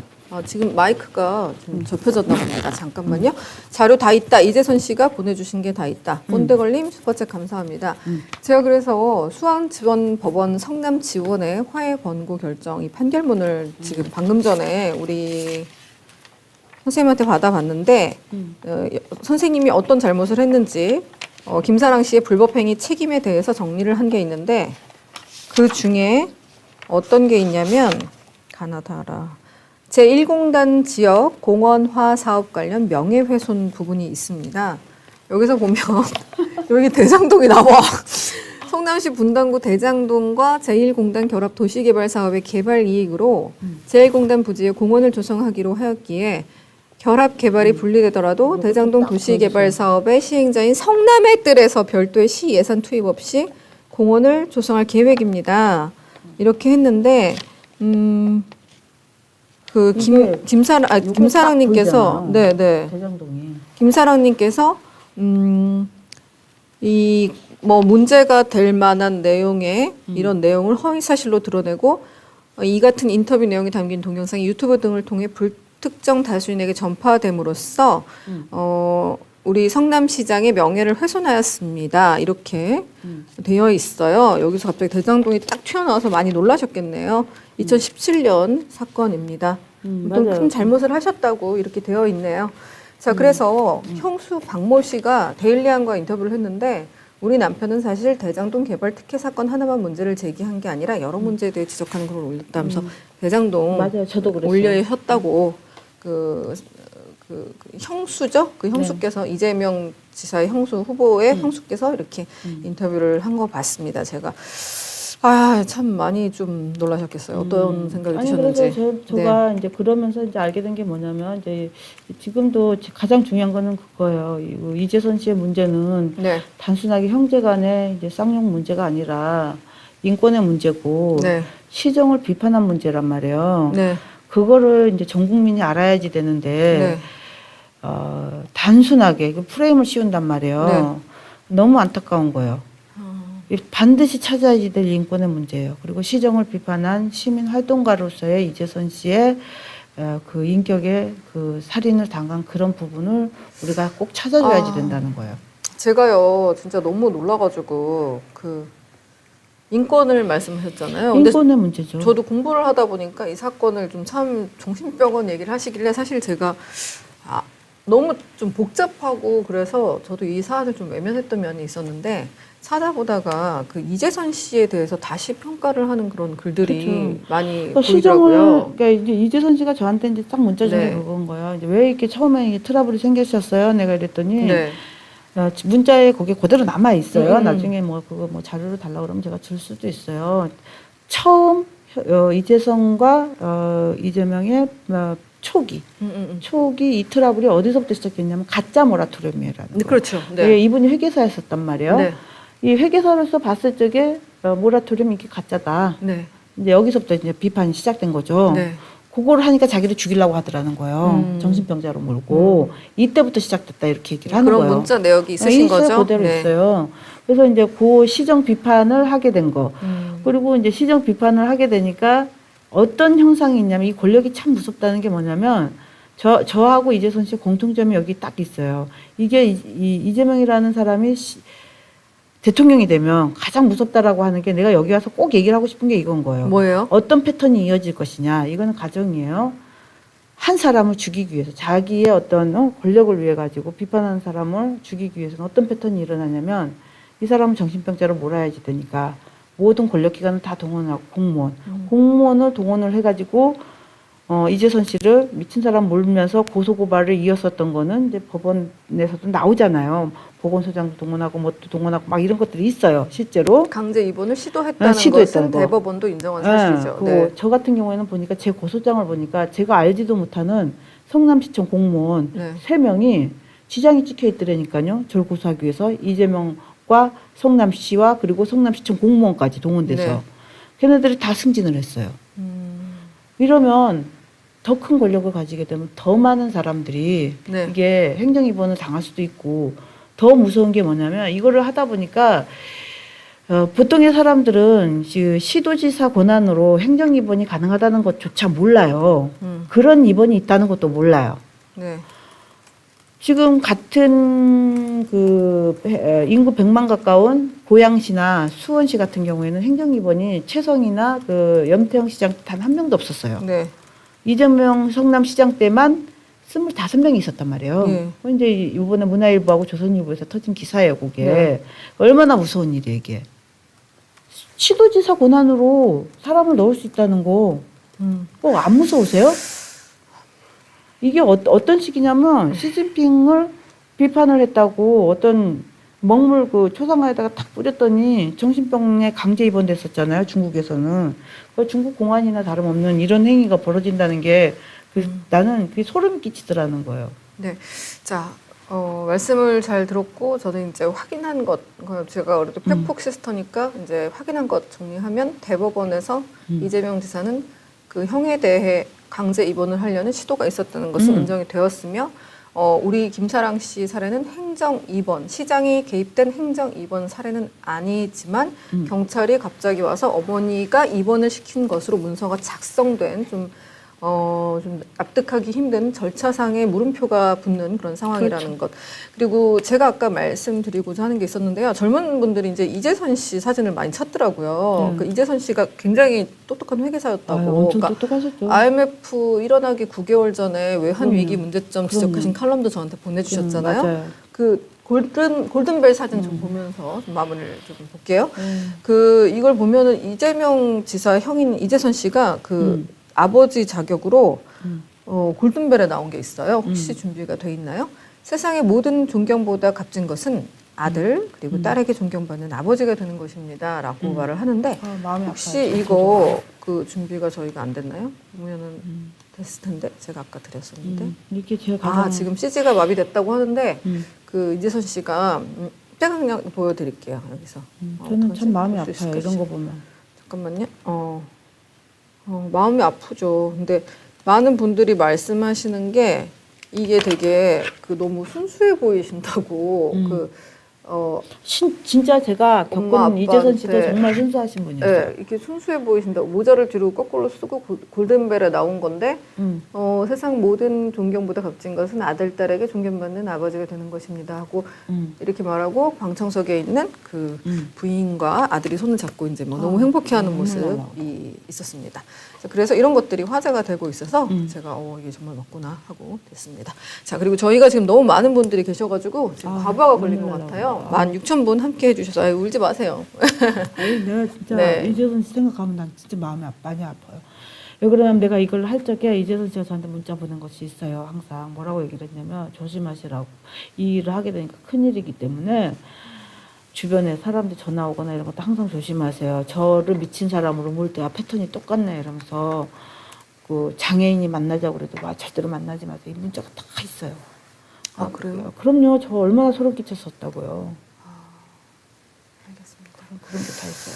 Speaker 2: 지금 마이크가 좀 접혀졌나 봅니다. 잠깐만요. 자료 다 있다. 이재선 씨가 보내주신 게 다 있다. 꼰대걸림 슈퍼챗 감사합니다. 제가 그래서 수원지원법원 성남지원의 화해 권고 결정 이 판결문을 지금 방금 전에 우리 선생님한테 받아봤는데 선생님이 어떤 잘못을 했는지 김사랑 씨의 불법행위 책임에 대해서 정리를 한 게 있는데 그 중에 어떤 게 있냐면 가나다라 제1공단 지역 공원화 사업 관련 명예훼손 부분이 있습니다. 여기서 보면 여기 대장동이 나와. 성남시 분당구 대장동과 제1공단 결합 도시개발 사업의 개발 이익으로 제1공단 부지에 공원을 조성하기로 하였기에 결합 개발이 분리되더라도 대장동 도시개발 사업의 시행자인 성남의 뜰에서 별도의 시 예산 투입 없이 공원을 조성할 계획입니다. 이렇게 했는데 김사랑님께서 네네
Speaker 3: 대장동이
Speaker 2: 김사랑님께서 이 뭐 문제가 될 만한 내용의 이런 내용을 허위 사실로 드러내고 이 같은 인터뷰 내용이 담긴 동영상이 유튜브 등을 통해 불특정 다수인에게 전파됨으로써 우리 성남시장의 명예를 훼손하였습니다. 이렇게 되어 있어요. 여기서 갑자기 대장동이 딱 튀어나와서 많이 놀라셨겠네요. 2017년 사건입니다. 좀 큰 잘못을 하셨다고 이렇게 되어 있네요. 자, 그래서 형수 박모 씨가 데일리안과 인터뷰를 했는데 우리 남편은 사실 대장동 개발 특혜 사건 하나만 문제를 제기한 게 아니라 여러 문제에 대해 지적하는 글을 올렸다면서 대장동
Speaker 3: 맞아요. 저도 그랬어요.
Speaker 2: 올려셨다고 그 형수죠? 그 형수께서 이재명 지사의 형수 후보의 형수께서 이렇게 인터뷰를 한 거 봤습니다. 제가 참 많이 좀 놀라셨겠어요. 어떤 생각이 드셨는지.
Speaker 3: 그래서 제가 이제 그러면서 이제 알게 된 게 뭐냐면 이제 지금도 가장 중요한 거는 그거예요. 이재선 씨의 문제는
Speaker 2: 네.
Speaker 3: 단순하게 형제간의 이제 쌍용 문제가 아니라 인권의 문제고
Speaker 2: 네.
Speaker 3: 시정을 비판한 문제란 말이에요.
Speaker 2: 네.
Speaker 3: 그거를 이제 전 국민이 알아야지 되는데
Speaker 2: 네.
Speaker 3: 단순하게 프레임을 씌운단 말이에요. 너무 안타까운 거예요. 반드시 찾아야지 될 인권의 문제예요. 그리고 시정을 비판한 시민 활동가로서의 이재선 씨의 그 인격의 그 살인을 당한 그런 부분을 우리가 꼭 찾아줘야지 된다는 거예요.
Speaker 2: 제가요 진짜 너무 놀라가지고 그 인권을 말씀하셨잖아요. 근데
Speaker 3: 인권의 문제죠.
Speaker 2: 저도 공부를 하다 보니까 이 사건을 좀 참 정신병원 얘기를 하시길래 사실 제가 너무 좀 복잡하고 그래서 저도 이 사안을 좀 외면했던 면이 있었는데 찾아보다가 그 이재선 씨에 대해서 다시 평가를 하는 그런 글들이
Speaker 3: 그렇죠.
Speaker 2: 많이
Speaker 3: 시정을
Speaker 2: 보이더라고요.
Speaker 3: 그러니까 이제 이재선 씨가 저한테 이제 딱 문자 중에
Speaker 2: 네.
Speaker 3: 그건 거예요. 이제 왜 이렇게 처음에 이게 트러블이 생기셨어요? 내가 이랬더니
Speaker 2: 네.
Speaker 3: 문자에 거기에 그대로 남아 있어요.
Speaker 2: 음.
Speaker 3: 나중에 뭐 그거 뭐 자료를 달라 그러면 제가 줄 수도 있어요. 처음 이재성과 이재명의 초기 이 트러블이 어디서부터 시작했냐면 가짜 모라토리움이라는 거예요.
Speaker 2: 그렇죠. 네.
Speaker 3: 예, 이분이 회계사였었단 말이에요.
Speaker 2: 네.
Speaker 3: 이 회계사로서 봤을 적에 모라토리움 이게 가짜다.
Speaker 2: 네.
Speaker 3: 이제 여기서부터 이제 비판이 시작된 거죠.
Speaker 2: 네.
Speaker 3: 그거를 하니까 자기를 죽이려고 하더라는 거예요. 정신병자로 몰고 이때부터 시작됐다 이렇게 얘기를 하는
Speaker 2: 그런
Speaker 3: 거예요.
Speaker 2: 문자 내역이 있으신
Speaker 3: 있어요.
Speaker 2: 거죠?
Speaker 3: 그대로
Speaker 2: 네.
Speaker 3: 있어요. 그래서 이제 그 시정 비판을 하게 된 거. 그리고 이제 시정 비판을 하게 되니까 어떤 형상이 있냐면 이 권력이 참 무섭다는 게 뭐냐면 저하고 이재선 씨 공통점이 여기 딱 있어요. 이게 이재명이라는 사람이 대통령이 되면 가장 무섭다라고 하는 게 내가 여기 와서 꼭 얘기를 하고 싶은 게 이건 거예요.
Speaker 2: 뭐예요?
Speaker 3: 어떤 패턴이 이어질 것이냐. 이거는 가정이에요. 한 사람을 죽이기 위해서 자기의 어떤 권력을 위해 가지고 비판하는 사람을 죽이기 위해서는 어떤 패턴이 일어나냐면 이 사람은 정신병자로 몰아야지 되니까 모든 권력기관을 다 동원하고 공무원을 동원을 해가지고 이재선 씨를 미친 사람 몰면서 고소고발을 이었었던 거는 이제 법원에서도 나오잖아요. 보건소장도 동원하고 뭣도 동원하고 막 이런 것들이 있어요. 실제로.
Speaker 2: 강제 입원을 시도했다는
Speaker 3: 시도했다는
Speaker 2: 것은
Speaker 3: 거.
Speaker 2: 대법원도 인정한 사실이죠.
Speaker 3: 네. 저 같은 경우에는 보니까 제 고소장을 보니까 제가 알지도 못하는 성남시청 공무원
Speaker 2: 네.
Speaker 3: 3명이 지장이 찍혀 있더라니까요. 저를 고소하기 위해서 이재명과 성남시와 그리고 성남시청 공무원까지 동원돼서
Speaker 2: 네.
Speaker 3: 걔네들이 다 승진을 했어요. 이러면 더 큰 권력을 가지게 되면 더 많은 사람들이
Speaker 2: 네.
Speaker 3: 이게 행정입원을 당할 수도 있고 더 무서운 게 뭐냐면 이거를 하다 보니까 보통의 사람들은 시도지사 권한으로 행정입원이 가능하다는 것조차 몰라요. 그런 입원이 있다는 것도 몰라요.
Speaker 2: 네.
Speaker 3: 지금 같은 인구 100만 가까운 고양시나 수원시 같은 경우에는 행정입원이 최성이나 염태영 시장 때 단 한 명도 없었어요.
Speaker 2: 네.
Speaker 3: 이재명 성남시장 때만 25명이 있었단 말이에요.
Speaker 2: 네.
Speaker 3: 이제 이번에 문화일보하고 조선일보에서 터진 기사예요, 그게.
Speaker 2: 네.
Speaker 3: 얼마나 무서운 일이에요, 이게. 시도지사 권한으로 사람을 넣을 수 있다는 거, 꼭 안 무서우세요? 이게 어떤 식이냐면, 시진핑을 비판을 했다고 어떤 먹물 초상화에다가 탁 뿌렸더니 정신병에 강제 입원됐었잖아요, 중국에서는. 중국 공안이나 다름없는 이런 행위가 벌어진다는 게 나는 그게 소름이 끼치더라는 거예요.
Speaker 2: 네. 자, 말씀을 잘 들었고, 저는 이제 확인한 것, 제가 어릴 때 팩폭 시스터니까 이제 확인한 것 정리하면 대법원에서 이재명 지사는 그 형에 대해 강제 입원을 하려는 시도가 있었다는 것은 인정이 되었으며, 우리 김사랑 씨 사례는 행정 입원, 시장이 개입된 행정 입원 사례는 아니지만 경찰이 갑자기 와서 어머니가 입원을 시킨 것으로 문서가 작성된 좀 납득하기 힘든 절차상의 물음표가 붙는 그런 상황이라는
Speaker 3: 그렇죠.
Speaker 2: 것. 그리고 제가 아까 말씀드리고자 하는 게 있었는데요. 젊은 분들이 이제 이재선 씨 사진을 많이 찾더라고요. 그 이재선 씨가 굉장히 똑똑한 회계사였다고.
Speaker 3: 엄청
Speaker 2: 그러니까
Speaker 3: 똑똑하셨죠.
Speaker 2: IMF 일어나기 9개월 전에 외환 위기 문제점 지적하신 칼럼도 저한테 보내주셨잖아요.
Speaker 3: 맞아요.
Speaker 2: 그 골든벨 사진 좀 보면서 좀 마무리를 좀 볼게요.
Speaker 3: 네.
Speaker 2: 이걸 보면은 이재명 지사 형인 이재선 씨가 아버지 자격으로 골든벨에 나온 게 있어요. 혹시 준비가 돼 있나요? 세상의 모든 존경보다 값진 것은 아들 그리고 딸에게 존경받는 아버지가 되는 것입니다. 라고 말을 하는데
Speaker 3: 마음이
Speaker 2: 혹시
Speaker 3: 아파요.
Speaker 2: 이거 준비가 저희가 안 됐나요? 보면은 됐을 텐데 제가 아까 드렸었는데
Speaker 3: 이게 제가 가장
Speaker 2: 지금 CG가 마비됐다고 하는데 이재선 씨가 제가 그냥 보여드릴게요. 여기서
Speaker 3: 저는 참 마음이
Speaker 2: 볼수
Speaker 3: 아파요.
Speaker 2: 있을까
Speaker 3: 이런 거 보면.
Speaker 2: 잠깐만요. 마음이 아프죠. 근데 많은 분들이 말씀하시는 게 이게 되게 너무 순수해 보이신다고
Speaker 3: 진짜 제가
Speaker 2: 엄마,
Speaker 3: 겪은 이재선 씨도
Speaker 2: 아빠한테
Speaker 3: 정말 순수하신 분이었어요.
Speaker 2: 네, 이렇게 순수해 보이신다고 모자를 뒤로 거꾸로 쓰고 골든벨에 나온 건데 세상 모든 존경보다 값진 것은 아들, 딸에게 존경받는 아버지가 되는 것입니다 하고 이렇게 말하고 방청석에 있는 부인과 아들이 손을 잡고 이제 너무 행복해하는 모습이 있었습니다. 그래서 이런 것들이 화제가 되고 있어서 제가 이게 정말 맞구나 하고 됐습니다. 자, 그리고 저희가 지금 너무 많은 분들이 계셔가지고 지금 과부하가 걸린 것 같아요. 16,000분 함께 해주셔서 울지 마세요.
Speaker 3: 아니, 내가 진짜
Speaker 2: 네.
Speaker 3: 이재선 씨 생각하면 난 진짜 마음이 많이 아파요. 왜 그러냐면 내가 이걸 할 적에 이재선 씨가 저한테 문자 보낸 것이 있어요. 항상 뭐라고 얘기를 했냐면 조심하시라고. 이 일을 하게 되니까 큰일이기 때문에 주변에 사람들 전화 오거나 이런 것도 항상 조심하세요. 저를 미친 사람으로 몰 때 패턴이 똑같네 이러면서 장애인이 만나자고 그래도 절대로 만나지 마세요. 이 문자가 다 있어요.
Speaker 2: 그래요?
Speaker 3: 그럼요. 저 얼마나 소름 끼쳤었다고요. 그런 게 다 있어요.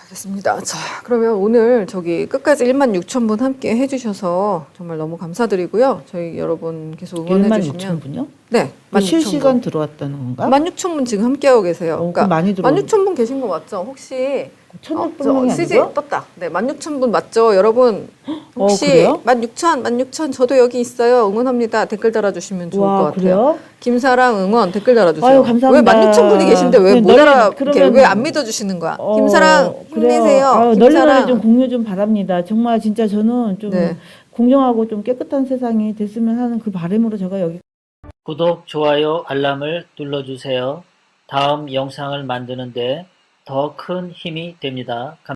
Speaker 2: 알겠습니다. 자, 그러면 오늘 저기 끝까지 16,000분 함께 해주셔서 정말 너무 감사드리고요. 저희 여러분 계속 응원해주시면
Speaker 3: 16,000분요?
Speaker 2: 네,
Speaker 3: 실시간 들어왔다는 건가?
Speaker 2: 16,000분 지금 함께하고 계세요.
Speaker 3: 그럼 많이 들어오네.
Speaker 2: 16,000분 계신 거 맞죠? 혹시
Speaker 3: 1,600명이
Speaker 2: CG
Speaker 3: 아니고?
Speaker 2: 떴다. 네, 16,000분 맞죠? 여러분 혹시
Speaker 3: 그래요?
Speaker 2: 16,000 저도 여기 있어요. 응원합니다. 댓글 달아주시면 좋을 것 같아요.
Speaker 3: 그래요?
Speaker 2: 김사랑 응원 댓글 달아주세요.
Speaker 3: 아유, 감사합니다.
Speaker 2: 왜 16,000분이 계신데 왜 못 알아?
Speaker 3: 그러면-
Speaker 2: 왜 안 믿어주시는 거야? 김사랑 힘내세요.
Speaker 3: 널리
Speaker 2: 김사랑.
Speaker 3: 좀 공유 좀 바랍니다. 정말 진짜 저는 좀
Speaker 2: 네.
Speaker 3: 공정하고 좀 깨끗한 세상이 됐으면 하는 그 바람으로 제가 여기
Speaker 1: 구독, 좋아요, 알람을 눌러주세요. 다음 영상을 만드는데 더 큰 힘이 됩니다.